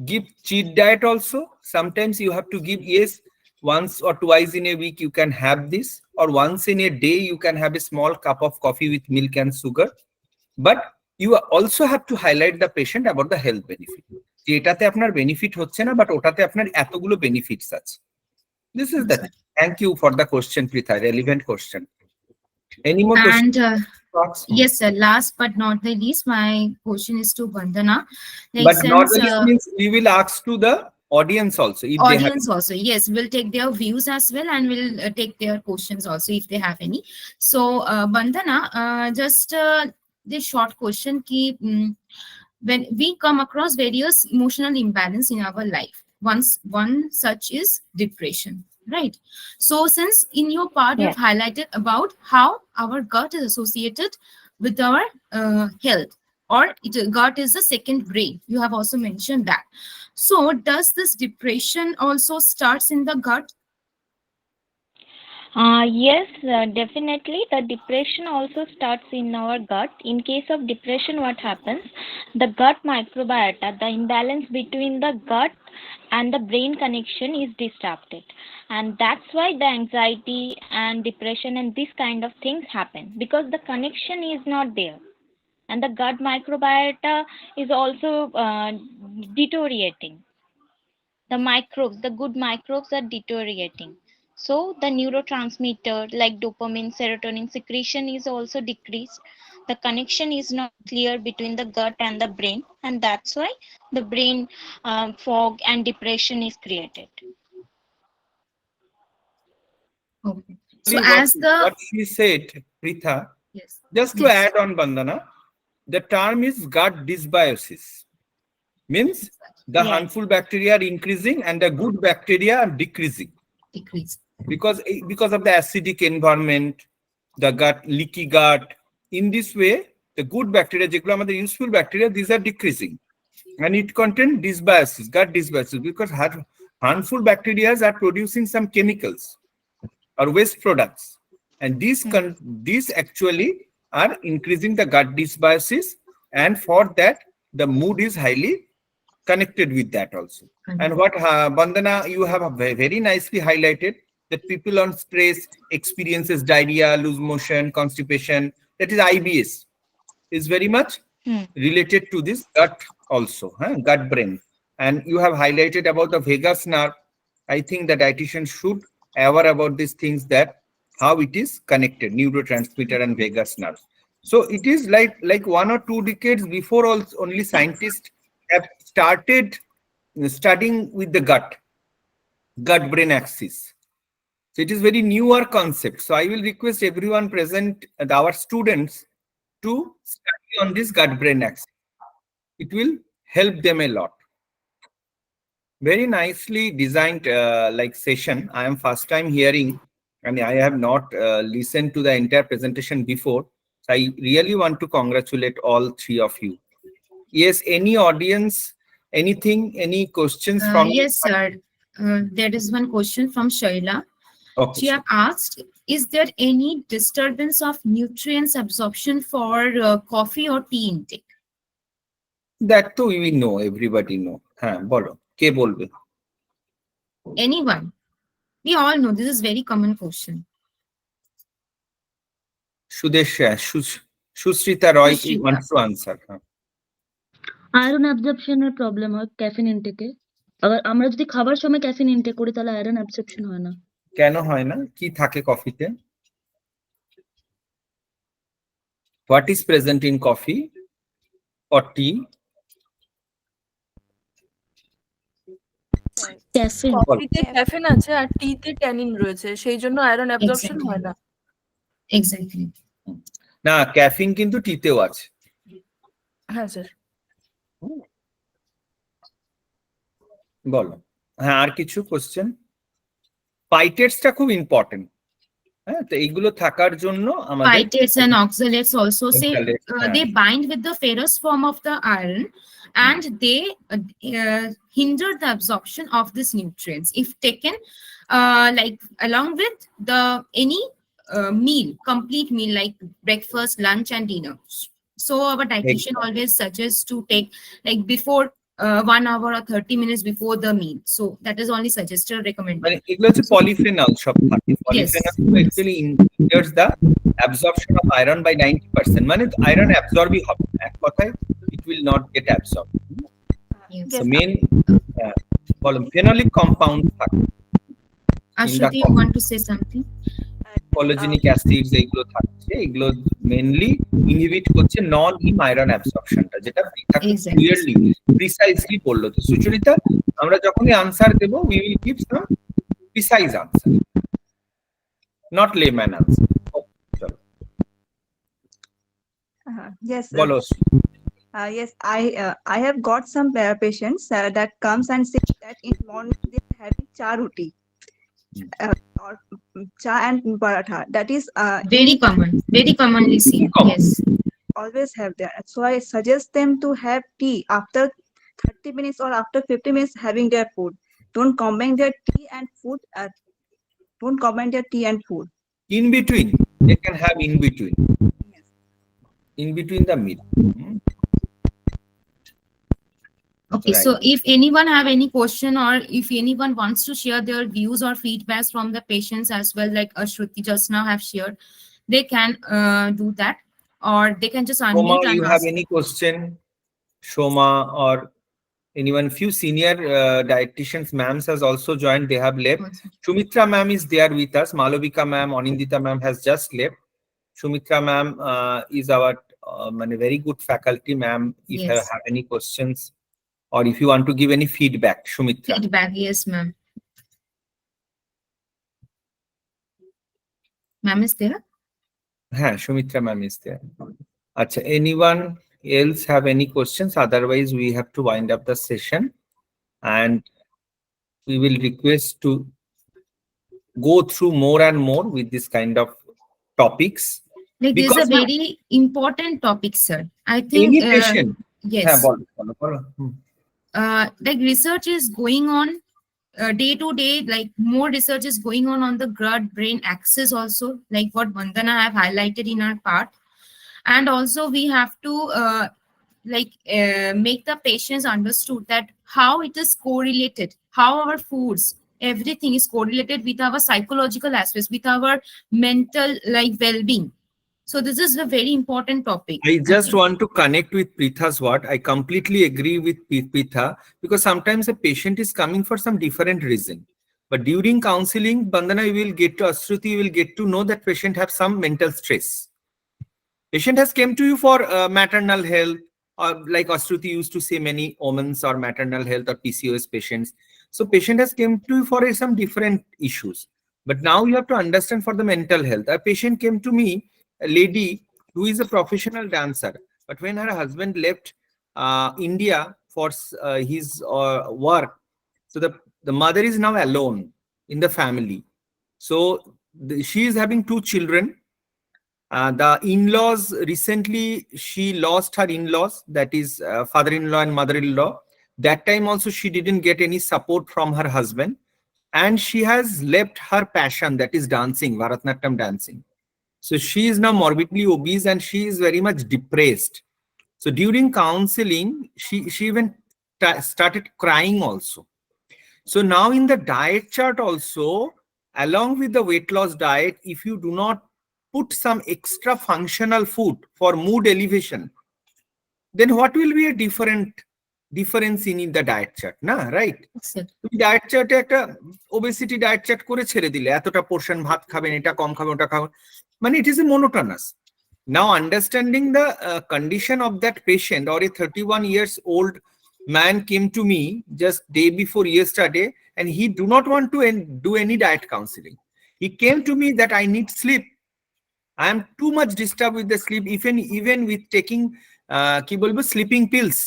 give cheat diet also. Sometimes you have to give, yes, once or twice in a week you can have this, or once in a day you can have a small cup of coffee with milk and sugar. But you also have to highlight the patient about the health benefit. যে এটাতে আপনার benefit হচ্ছে না, but ওটাতে আপনার এতগুলো benefits আছে. This is the thing. Thank you for the question, Pritha. Relevant question. Any more questions? and Thoughts? yes, sir. Last but not the least, my question is to Vandana. Like But not since the least means we will ask to the audience also if they have. audience also, yes, we'll take their views as well, and we'll take their questions also if they have any. So, Vandana, just this short question: Ki, when we come across various emotional imbalance in our life, one such is depression, right? So since in your part Yeah. you've highlighted about how our gut is associated with our health, or gut is the second brain, you have also mentioned that. So does this depression also starts in the gut? Yes, definitely. The depression also starts in our gut. In case of depression, what happens? The gut microbiota, the imbalance between the gut and the brain connection is disrupted. And that's why the anxiety and depression and this kind of things happen because the connection is not there. and the gut microbiota is also deteriorating. The good microbes are deteriorating. So the neurotransmitter like dopamine, serotonin secretion is also decreased. The connection is not clear between the gut and the brain, and that's why the brain fog and depression is created. Okay. So Actually, as the what she said, Pritha, yes, just to yes, add on Bandana, the term is gut dysbiosis. Means the Yes. harmful bacteria are increasing and the good bacteria are decreasing decrease. because of the acidic environment, the gut, leaky gut. In this way, the good bacteria, যেগুলো আমাদের useful bacteria, these are decreasing. And it contains dysbiosis, gut dysbiosis, because harmful bacteria are producing some chemicals or waste products. And these actually are increasing the gut dysbiosis. And for that, the mood is highly connected with that also. And what Bandana, you have very nicely highlighted that people on stress experiences diarrhea, loose motion, constipation, that is IBS, is very much related to this gut also, gut brain. And you have highlighted about the vagus nerve. I think the dietitian should aware about these things, that how it is connected, neurotransmitter and vagus nerve. So it is like 1 or 2 decades before only scientists have started studying with the gut brain axis. So it is very newer concept. So I will request everyone present, our students, to study on this gut brain axis. It will help them a lot. Very nicely designed like session. I am first time hearing, and I have not listened to the entire presentation before. So I really want to congratulate all three of you. Yes, any audience, anything, any questions from Yes, sir. There is one question from Shaila. Okay, She have asked, is there any disturbance of nutrients absorption for coffee or tea intake? that too we know, everybody know. হ্যাঁ বলো, কে বলবে? Anyone? We all know this is very common question. Sudesh, Sushrita Roy Sushrita. wants to answer. Iron অ্যাবজর্পশনের problem হয় caffeine ইনটেকে। আবার আমরা যদি খাবার সময় ক্যাফিন ইনটেক করি তাহলে আয়রন অ্যাবজর্পশন হয় না। কেন হয় না? কি থাকে কফিতে? What is present in coffee or tea? Caffeine. কফিতে ক্যাফেন আছে আর টিতে ট্যানিন রয়েছে, সেই জন্য আয়রন অ্যাবজর্পশন Exactly. হয় না। Exactly. না, ক্যাফিন কিন্তু টিতেও আছে। হ্যাঁ স্যার। বলো। হ্যাঁ, আর কিছু কোশ্চেন? পাইটেটসটা খুব ইম্পর্টেন্ট। হ্যাঁ, তো এইগুলো থাকার জন্য আমাদের Phytates and oxalates also say Oxalates, they bind with the ferrous form of the iron and they hinder the absorption of these nutrients if taken like along with the any meal, complete meal like breakfast, lunch and dinner. So our dietitian always suggests to take like before 1 hour or 30 minutes before the meal. So that is only suggested, recommended. মানে এগুলো হচ্ছে polyphenol সব থাকে। Polyphenol actually hinders the absorption of iron by 90%. মানে iron অ্যাবজর্বই হবে না, এক কথায় it will not get absorbed. Yes. So main বলো phenolic compound থাকে। Ashruti, you want to say something? polygenic acids এগুলো থাকছে, এগুলো মেইনলি ইনহিবিট করছে নন হিম আয়রন অ্যাবসর্পশনটা, যেটা ক্লিয়ারলি প্রিসাইজলি বললো। তো সুচরিতা, আমরা যখনই আনসার দেব we will give some precise answer, not layman answer. চলো Yes, বলো। yes, I have got some patients that comes and say that in morning they are having cha roti or cha and paratha. That is Very common, very commonly seen. Yes. always have that. So I suggest them to have tea after 30 minutes or after 50 minutes having their food. Don't combine their tea and food. Don't combine their tea and food. In between, they can have in between. In between the meal. Okay, Right. so if anyone have any question or if anyone wants to share their views or feedbacks from the patients as well, like Ashruti just now have shared, they can do that. or they can just Shoma, unmute and you have ask. any question? Shoma or anyone? Few senior dietitians, ma'ams has also joined. They have left. Also. Shumitra ma'am is there with us. Malavika ma'am, Anindita ma'am has just left. Shumitra ma'am is our very good faculty ma'am. If you Yes. have any questions or if you want to give any feedback, Shumitra. Feedback. Yes, ma'am. Ma'am is there? Shumitra ma'am is there. Acha, anyone else have any questions? Otherwise, we have to wind up the session and we will request to go through more and more with this kind of topics. Like this is a Because now very important topic, sir. I any think patient, yes. bolo. Like research is going on day to day, like more research is going on the gut brain axis also, like what Vandana have highlighted in our part. And also we have to make the patients understood that how it is correlated, how our foods, everything is correlated with our psychological aspects, with our mental like well-being. So this is a very important topic, I I just think. want to connect with Pritha's word. I completely agree with Pritha because sometimes a patient is coming for some different reason. But during counseling, Bandana, you will get to Ashruti, you will get to know that patient have some mental stress. Patient has came to you for maternal health, or like Ashruti used to say, many omens or maternal health or PCOS patients. So patient has came to you for some different issues. But now you have to understand for the mental health. A patient came to me, a lady who is a professional dancer, but when her husband left India for his work, so the mother is now alone in the family. So she is having two children. The in-laws, recently she lost her in-laws, that is father-in-law and mother-in-law. That time also she didn't get any support from her husband, and she has left her passion, that is dancing, Bharatanatyam dancing. So she is now morbidly obese and she is very much depressed. So during counseling, she even started crying also. So now in the diet chart also, along with the weight loss diet, if you do not put some extra functional food for mood elevation, then what will be a difference in the diet chart, na, right? Exactly. তুমি diet চার্টে একটা obesity diet chart করে ছেড়ে দিলে এতটা portion ভাত খাবেন, এটা কম খাবেন, ওটা খাবেন, মানে it is a monotonous. Now understanding the condition of that patient, or a 31 years old man came to me just day before yesterday and he do not want to do any diet counseling. He came to me that I need sleep. I am too much disturbed with the sleep, even with taking ki bolbo, sleeping pills.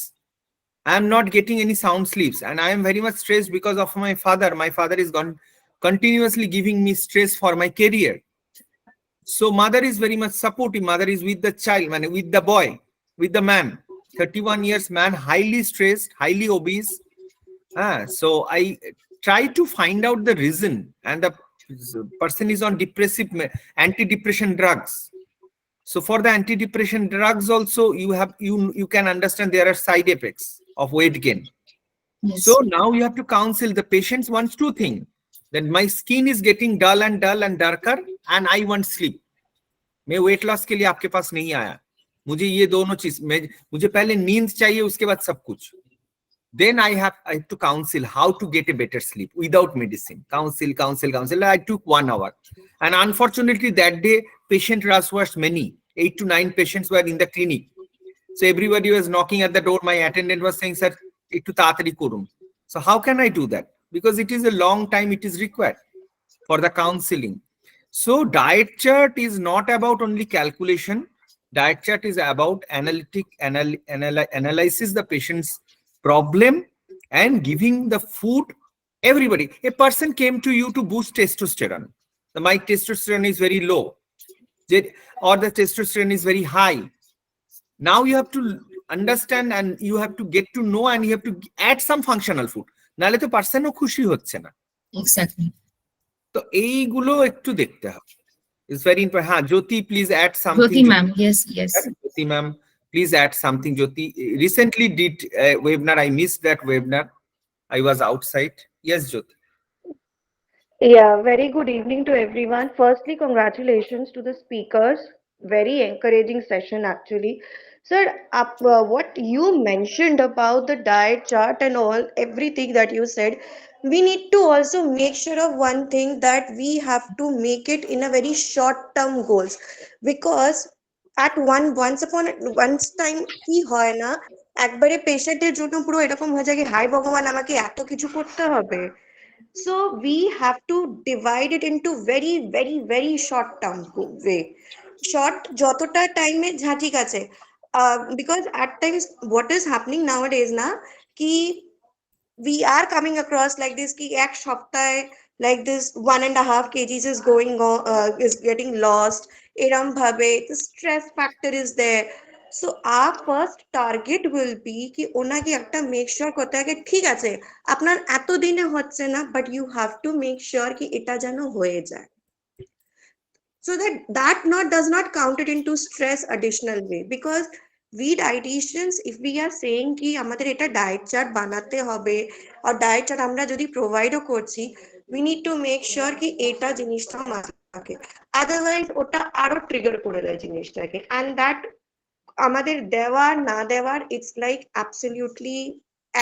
I am not getting any sound sleeps and I am very much stressed because of my father. My father is gone continuously giving me stress for my career. So mother is very much supportive. Mother is with the child, with the boy, with the man. 31 years man, highly stressed, highly obese. So I try to find out the reason, and the person is on antidepressant drugs. So for the antidepressant drugs also, you can understand there are side effects of weight gain. Yes. So now you have to counsel the patients wants two things. That my skin is getting dull and darker and I want sleep. मैं weight loss के लिए आपके पास नहीं आया, मुझे ये दोनों चीज, मुझे पहले नींद चाहिए, उसके बाद सब कुछ. Then I have to counsel how to get a better sleep without medicine. Counsel. I took 1 hour. And unfortunately that day, patient rush was many. 8 to 9 patients were in the clinic. So everybody was knocking at the door. My attendant was saying, sir, ekটু তাড়াতাড়ি করুন. So how can I do that? Because it is a long time it is required for the counseling. So diet chart is not about only calculation. Diet chart is about analysis the patient's problem and giving the food. Everybody, a person came to you to boost testosterone. My testosterone is very low, or the testosterone is very high. Now you have to understand and you have to get to know and you have to add some functional food. নাহলে তো পার্সনও খুশি হচ্ছে না. Exactly. তো এইগুলো একটু দেখতে হবে. It's very important. Jyoti, please add something. Jyoti ma'am, yes. Jyoti ma'am, please add something. Jyoti recently did a webinar. I missed that webinar. I was outside. Yes, Jyoti. Yeah, very good evening to everyone. Firstly, congratulations to the speakers very encouraging session actually. Sir, what you mentioned about the diet chart and all, everything that you said, we need to also make sure of one thing, that we have to make it in a very short term goals, because at once upon once time কি হয় না, একবারে পেশেন্টের জন্য পুরো এরকম হয়ে যায় কি হাই ভগবান আমাকে এত কিছু করতে হবে। So we have to divide it into very very very short term way. Short যতটা টাইমে হ্যাঁ ঠিক আছে, because at times what is happening nowadays না, কি we are coming across like this ki ek সপ্তাহে like this 1.5 kgs is going on, is getting lost eram bhabe, the stress factor is there. So our first target will be ki onake একটা make sure করতে হবে ঠিক আছে আপনার এত দিনে হচ্ছে না, but you have to make sure ki এটা যেন হয়ে যায়, so that not does not count it into stress additional way. Because we dietitians, if we are saying ki আমাদের এটা diet chart বানাতে হবে or diet chart আমরা যদি provide ও করছি, we need to make sure ki এটা জিনিসটা মাথায় থাকে, otherwise ওটা আরো trigger করে দেয় জিনিসটাকে, and that আমাদের দেওয়া না দেওয়ার it's like absolutely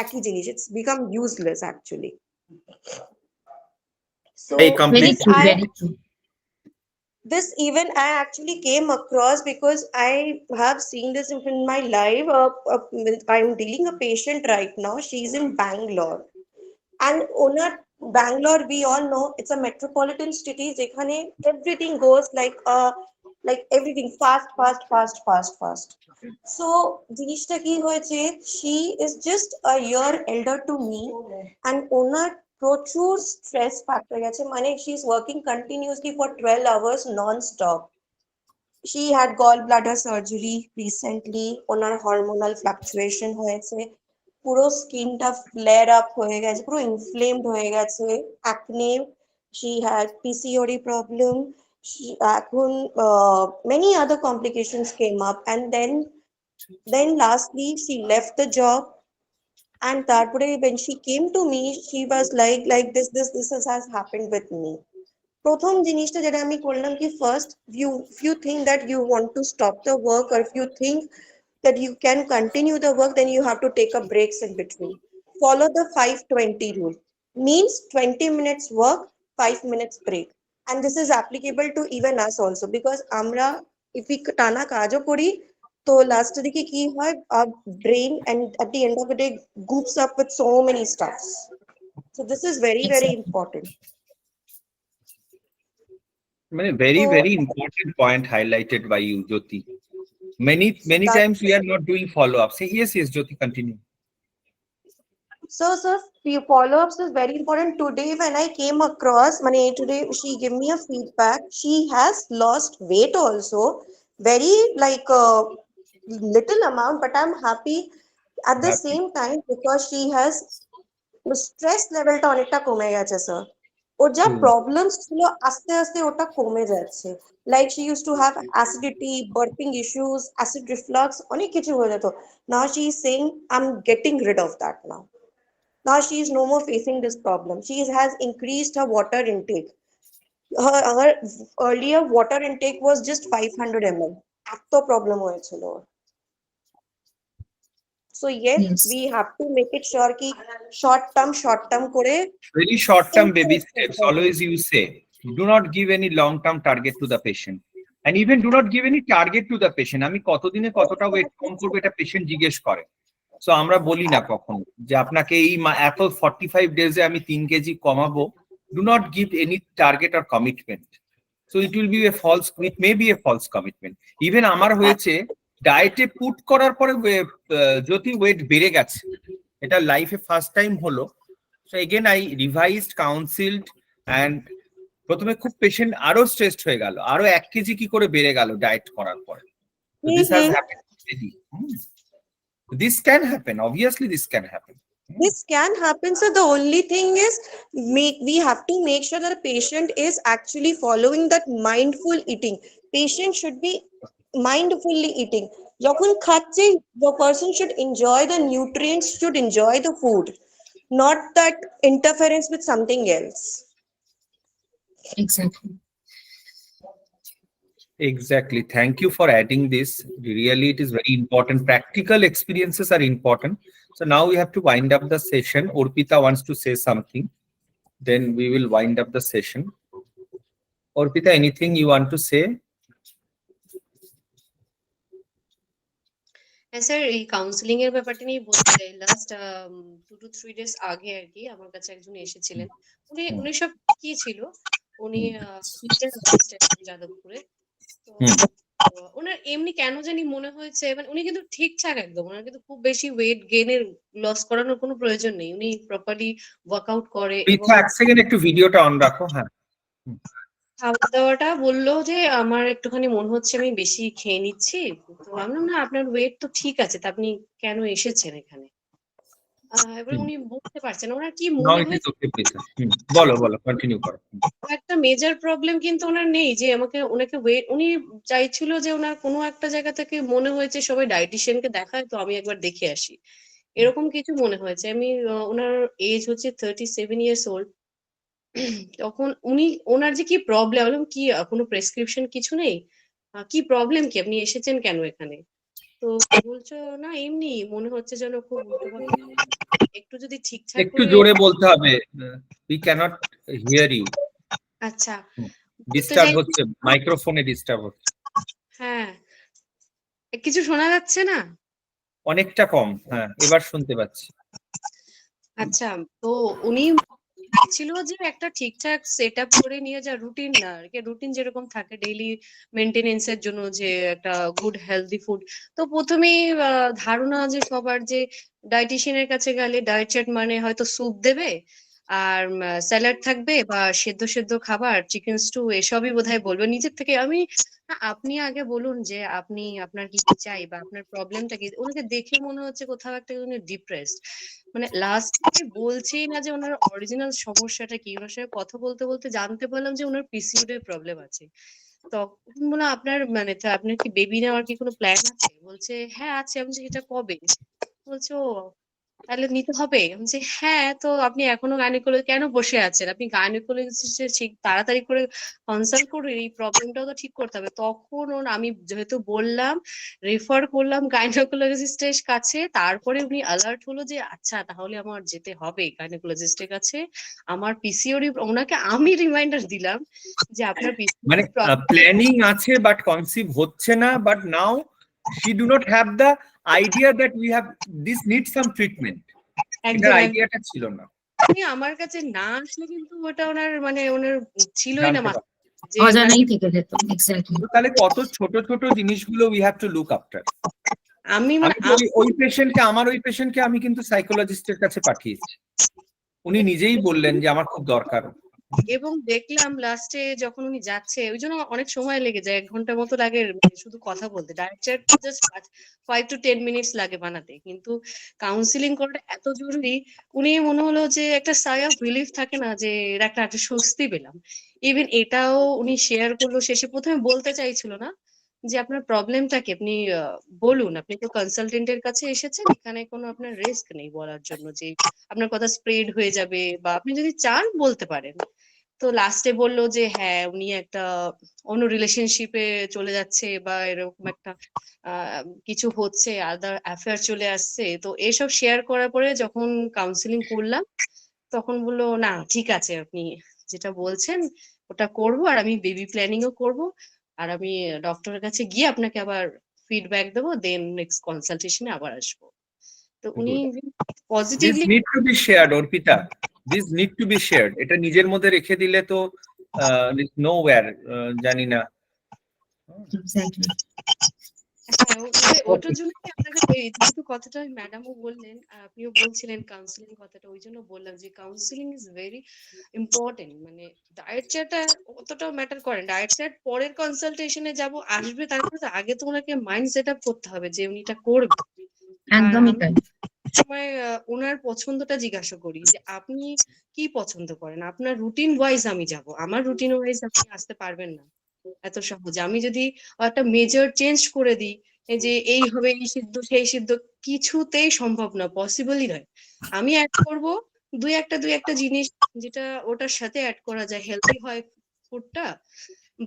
একই জিনিস, it's become useless actually. So I Very completely true, very true. this even I actually came across because I have seen this in my life. I'm dealing a patient right now. She's in Bangalore, and onar Bangalore, we all know it's a metropolitan city. যেখানে everything goes like everything fast. So জিনিসটা কি হয়েছে, she is just a year elder to me, and ওনার প্রচুর stress factor গেছে, মানে she is working continuously for 12 hours non-stop. She had gallbladder surgery recently, owner hormonal fluctuation হয়েছে, পুরো স্কিনটা flair up হয়ে গেছে, পুরো ইনফ্লেমড হয়ে গেছে, acne, she had PCOD problem, she এখন many other complications came up, and then lastly she left the job, and তারপরে when she came to me she was like this has happened with me. প্রথম জিনিসটা যেটা আমি করলাম কি first, if you think that you want to stop the work, or if you think that you can continue the work, then you have to take a breaks in between. Follow the 5-20 rule, means 20 minutes work, 5 minutes break, and this is applicable to even us also, because আমরা if we টানা কাজও করি তো লাস্টের দিকে কি হয়, our brain and at the end of the day goops up with so many stuffs. So this is very very Exactly. important. Very So very important point highlighted by you, Jyoti. Many that times we are not doing follow-up. Say yes, Jyoti, continue. so few follow-ups is very important. Today when I came across, Mane, today she gave me a feedback. She has lost weight also, very like a little amount, but I'm happy at the Happy. same time because she has stress level টা অনেকটা কমে গেছে sir, ওর যা True. Problems ছিল আস্তে আস্তে ওটা কমে যাচ্ছে, like she use to have acidity, burping issues, acid reflux, অনেক কিছু হয়ে যেত, now she is saying I am getting rid of that now. Now she is no more facing this problem. She has increased her water intake. Her earlier water intake was just 500 ml. এত problem হয়েছিল ওর। So yes, Yes. we have to make it sure ki short term করে Very short-term baby encourage steps. them. Always you say, do not give any long-term target to the patient. And even do not give any target to the patient. আমি কতদিনে কতটা wait কম করবো এটা patient জিজ্ঞেস করে। So আমরা বলি না কখনো যে আপনাকে এই এত 45 ডেজে আমি 3 কেজি কমাবো। Do not give any target or commitment. So it will be a false, it may be a false commitment. Even আমার হয়েছে ডায়েটে পুট করার পরে যদি ওয়েট বেড়ে গেছে, এটা লাইফে ফার্স্ট টাইম হলো। So again I revised, counseled, and প্রথমে খুব পেশেন্ট আরো স্ট্রেসড হয়ে গেল, আরো 1 কেজি কি করে বেড়ে গেল ডায়েট করার পরে। So this has happened already. This can happen, obviously this can happen. This can happen. So the only thing is we have to make sure that the patient is actually following that mindful eating. Patient should be mindfully eating. যখন খাচ্ছে, the person should enjoy the nutrients, should enjoy the food, not that interference with something else. Exactly. Exactly. Thank you for adding this. Really, it is very important. Practical experiences are important. So now we have to wind up the session. Orpita wants to say something. Then we will wind up the session. Orpita, anything you want to say? হ্যাঁ sir, এই counselling এর ব্যাপারটা নিয়ে বলতে চাই। Last 2 to 3 days আগে আর কি আমার কাছে একজন এসেছিলেন। উনি সব কি ছিল, উনি যাদবপুরে। তো ওনার এমনি কেন জানি মনে হয়েছে, মানে উনি কিন্তু ঠিকঠাক একদম, ওনার কিন্তু খুব বেশি ওয়েট গেইনের লস করানোর কোনো প্রয়োজন নেই। উনি প্রপারলি ওয়ার্কআউট করে এবং এক সেকেন্ড একটু ভিডিওটা অন রাখো। হ্যাঁ, খাওয়া দাওয়াটা বললো যে আমার একটুখানি মনে হচ্ছে আমি বেশি খেয়ে নিচ্ছি। তো আমি বললাম, না আপনার ওয়েট তো ঠিক আছে, তা আপনি কেন এসেছেন এখানে? এবার উনি বুঝতে পারছেন না, ওনার কি মনে হয়েছে। বলো বলো, কন্টিনিউ করো। একটা মেজর প্রবলেম কিন্তু ওনার নেই যে ওনাকে ওয়েট, উনি চাইছিল যে ওনার কোনো একটা জায়গা থেকে মনে হয়েছে সবাই ডায়েটিশিয়ানকে দেখায়, তো আমি একবার দেখে আসি, এরকম কিছু মনে হয়েছে। ওনার এজ হচ্ছে 37 years old। তখন ওনার যে কি প্রবলেম, কি কোনো প্রেসক্রিপশন কিছু নেই, কি প্রবলেম, কি আপনি এসেছেন কেন এখানে? তো বলছো, না এমনি মনে হচ্ছে যেন খুব উল্টোপাল্টা, একটু যদি ঠিকঠাক একটু করে। জোরে বলতে হবে, উই ক্যানট হিয়ার ইউ। আচ্ছা, ডিস্টার্ব হচ্ছে, মাইক্রোফোনে ডিস্টার্ব হচ্ছে। হ্যাঁ, কিছু শোনা যাচ্ছে না? অনেকটা কম। হ্যাঁ, এবার শুনতে পাচ্ছি। আচ্ছা, তো উনি ছিল যে একটা ঠিকঠাক সেট আপ করে নিয়ে যা রুটিন, আর কি রুটিন যেরকম থাকে ডেইলি মেনটেনেন্স এর জন্য, যে একটা গুড হেলদি ফুড। তো প্রথমেই ধারণা যে সবার যে ডায়েটিশিয়ানের কাছে গেলে ডায়েট চার্ট মানে হয়তো স্যুপ দেবে আর স্যালাড থাকবে বা সেদ্ধ সেদ্ধ খাবার, চিকেন স্টু, এসবই বোধহয় বলবে নিজের থেকে। আপনি আগে বলুন যে আপনার কি চাই বা আপনার প্রবলেমটা কি। ওনাকে দেখে মনে হচ্ছে কোথাও একটা উনি ডিপ্রেসড, মানে লাস্ট বলছেই না যে ওনার অরিজিনাল সমস্যাটা কি। ওনার সাথে কথা বলতে বলতে জানতে পারলাম যে ওনার পিসিওডি এর প্রবলেম আছে। তখন বললাম, আপনার কি বেবি নেওয়ার কি কোনো প্ল্যান আছে? বলছে হ্যাঁ আছে। আমি বলছি, এটা কবে? বলছে ও তাহলে নিতে হবে। আমি বলছি হ্যাঁ, তো আপনি এখনো গাইনোকোলজি কেন বসে আছেন? আপনি গাইনোকোলজিস্টে ঠিক তাড়াতাড়ি করে কনসাল্ট করুন, এই প্রবলেমটাও তো ঠিক করতে হবে। তখন আমি যেহেতু বললাম, রেফার করলাম গাইনোকোলজিস্টের কাছে, তারপরে উনি অ্যালার্ট হলো যে আচ্ছা তাহলে আমার যেতে হবে গাইনোকোলজিস্টের কাছে। আমার পিসিওডি, ওনাকে আমি রিমাইন্ডার দিলাম যে আপনার মানে প্ল্যানিং আছে বাট কনসিভ হচ্ছে না, but now she do not have the idea that we have this needs some treatment. একদম আইডিয়াটা ছিল না। উনি আমার কাছে না আসলে কিন্তু ওটা ওনার ছিলই না মাথায়, যে অজানাই থেকে যেত। এক্স্যাক্টলি। তাহলে কত ছোট ছোট জিনিসগুলো we have to look after. আমার ওই পেশেন্টকে আমি কিন্তু সাইকোলজিস্টের কাছে পাঠিয়েছি। উনি নিজেই বললেন যে আমার খুব দরকার। এবং দেখলাম লাস্টে যখন উনি যাচ্ছে, ওই জন্য অনেক সময় লেগে যায়, 1 ঘন্টার মতো লাগে শুধু কথা বলতে। Diet chart just 5 to 10 minutes লাগে বানাতে, কিন্তু কাউন্সিলিং করাটা এত জরুরি। উনি মনে হলো যে একটা সাই অফ রিলিফ থাকে না, যে একটা স্বস্তি পেলাম। ইভেন এটাও উনি শেয়ার করলো শেষে। প্রথমে বলতে চাইছিল না যে আপনার প্রবলেমটা কি, আপনি বলুন, আপনি তো কনসালটেন্টের কাছে এসেছেন, এখানে কোনো আপনার রিস্ক নেই বলার জন্য যে আপনার কথা স্প্রেড হয়ে যাবে, বা আপনি যদি চান বলতে পারেন। তো লাস্টে বললো যে হ্যাঁ উনি একটা অন্য রিলেশনশিপে চলে যাচ্ছে, বা এরকম একটা কিছু হচ্ছে, আদার অ্যাফেয়ার চলে আসছে। তো এসব শেয়ার করার পরে যখন কাউন্সিলিং করলাম, তখন বললো না ঠিক আছে, আপনি যেটা বলছেন ওটা করব, আর আমি বেবি প্ল্যানিংও করব, আর আমি ডক্টরের কাছে গিয়ে আপনাকে আবার ফিডব্যাক দেবো, দেন নেক্সট কনসালটেশনে আবার আসবো। তো উনি positively This need to be shared, Orpita. This need to be shared. এটা নিজের মধ্যে রেখে দিলে তো nowhere, জানি না। এক্স্যাক্টলি। ওটার জন্য আপনাকে যেহেতু কথাটা ম্যাডামও বললেন, আপনিও বলছিলেন কাউন্সিলিং কথাটা, ওই জন্য বললাম যে কাউন্সিলিং ইজ ভেরি ইম্পর্টেন্ট। মানে ডায়েট চার্টটা অতটা ম্যাটার করে। ডায়েট চার্ট পরের কনসালটেশনে যাব আসবে, তারপরে তো আগে তো ওনাকে মাইন্ড সেট আপ করতে হবে যে উনি এটা করবে। একদমই তাই। সময় ওনার পছন্দটা জিজ্ঞাসা করি যে আপনি কি পছন্দ করেন, আপনার রুটিন ওয়াইজ আমি যাব। আমার রুটিন ওয়াইজ আপনি আসতে পারবেন না এত সহজে। আমি যদি একটা মেজর চেঞ্জ করে দিই, এই যে এই হবে, এই সিদ্ধ সেই সিদ্ধ, কিছুতেই সম্ভব না, পসিবলই নয়। আমি অ্যাড করব দুই একটা জিনিস, যেটা ওটার সাথে অ্যাড করা যায়, হেলদি হয় ফুডটা,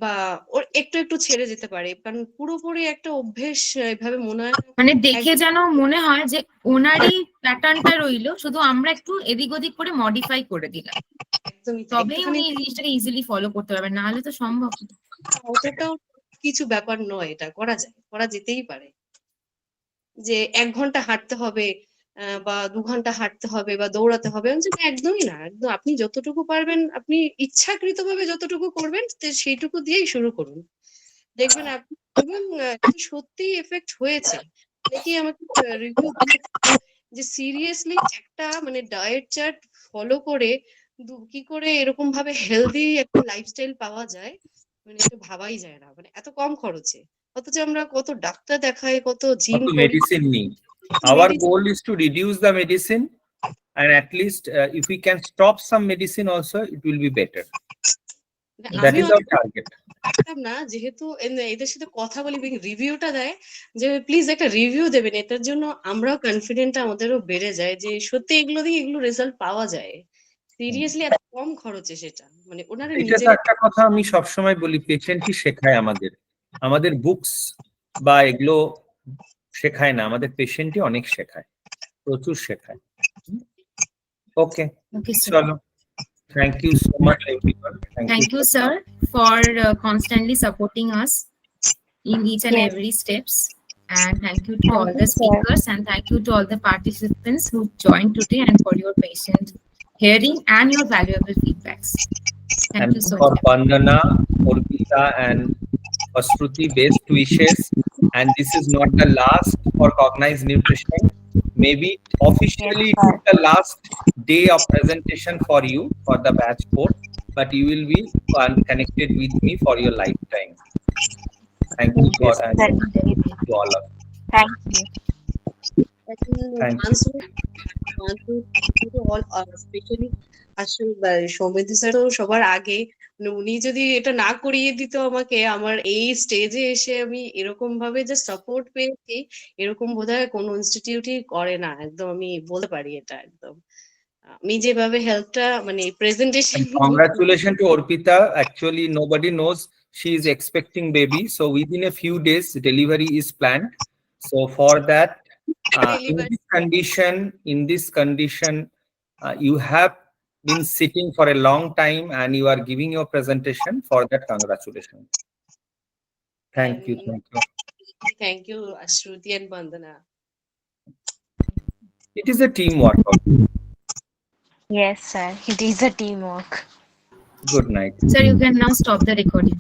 বা ওর একটু একটু ছেড়ে যেতে পারে, কারণ পুরোপুরি একটা অভ্যেস এভাবে মনে হয় না। মানে দেখে যেন মনে হয় যে ওনারই প্যাটার্নটা রইলো, শুধু আমরা একটু এদিক ওদিক করে মডিফাই করে দিলাম, একদমই তাই, তবেই একটুখানি উনি এই জিনিসটাকে ইজিলি ফলো করতে পারবেন, না হলে তো সম্ভব না। অতটাও কিছু ব্যাপার নয়, এটা করা যায়, করা যেতেই পারে। যে ১ ঘন্টা হাঁটতে হবে বা ২ ঘন্টা হাঁটতে হবে বা দৌড়াতে হবে, আমি বলছি একদমই না। একদম আপনি যতটুকু পারবেন, আপনি ইচ্ছাকৃতভাবে যতটুকু করবেন সেইটুকু দিয়েই শুরু করুন। দেখবেন আপনি এবং সত্যিই এফেক্ট হয়েছে। অনেকেই আমাকে রিভিউ দিয়েছে যে সিরিয়াসলি একটা মানে ডায়েট চার্ট ফলো করে কি করে এরকম ভাবে হেলদি একটা লাইফস্টাইল পাওয়া যায়, মানে এটা ভাবাই যায় না, মানে এত কম খরচে। অথচ আমরা কত ডাক্তার দেখাই, কত জিম কত করি, মেডিসিন নিই। Our medicine goal is to reduce the medicine, and at least if we can stop some medicine also, it will be better. That আমিও is our target. পারতাম না, যেহেতু এদের সাথে কথা বলি, রিভিউটা দেয় যে প্লিজ একটা রিভিউ দেবেন, এটার জন্য আমরাও কনফিডেন্ট আমাদেরও বেড়ে যায় যে সত্যি এগুলো দিয়ে এগুলো রেজাল্ট পাওয়া যায় সিরিয়াসলি, এত কম খরচে। সেটা মানে ওনারা এটা তো নিজেরা একটা কথা আমি সবসময় বলি, পেশেন্টই শেখায় আমাদের, আমাদের বুকস বা এগুলো শেখায় না, আমাদের পেশেন্টই অনেক শেখায়, প্রচুর শেখায়। Okay, Okay, sir. চলো, thank you so much everyone, Thank you, sir, for constantly supporting us in each and every steps. And thank you to all the speakers, and thank you to all the participants who joined today, and for your patient hearing and your valuable feedbacks. Thank and you so for much. Bandana, Arpita and Ashruti, best wishes. And this is not the last for Cognize Nutrition. Maybe officially it is the last day of presentation for you for the batch 4, but you will be connected with me for your lifetime. Thank you for and to all of you. Thank you. Thank you. Specially আসলে Soumitra sir তো সবার আগে, মানে উনি যদি এটা না করিয়ে দিত আমাকে, আমার এই স্টেজে এসে আমি এরকম ভাবে যে সাপোর্ট পেয়েছি, এরকম বোধহয় কোনো ইনস্টিটিউটই করে না, একদম আমি বলতে পারি এটা একদম। আমি যেভাবে হেল্পটা মানে presentation And congratulations to Arpita. Actually, nobody knows she is expecting baby. So within a few days, delivery is planned. So for that, in this condition, you have been sitting for a long time and you are giving your presentation. For that, congratulations. Thank you. Thank you. Thank you Ashruti and Bandana. It is a teamwork. Yes, sir. It is a teamwork. Good night. Sir, you can now stop the recording.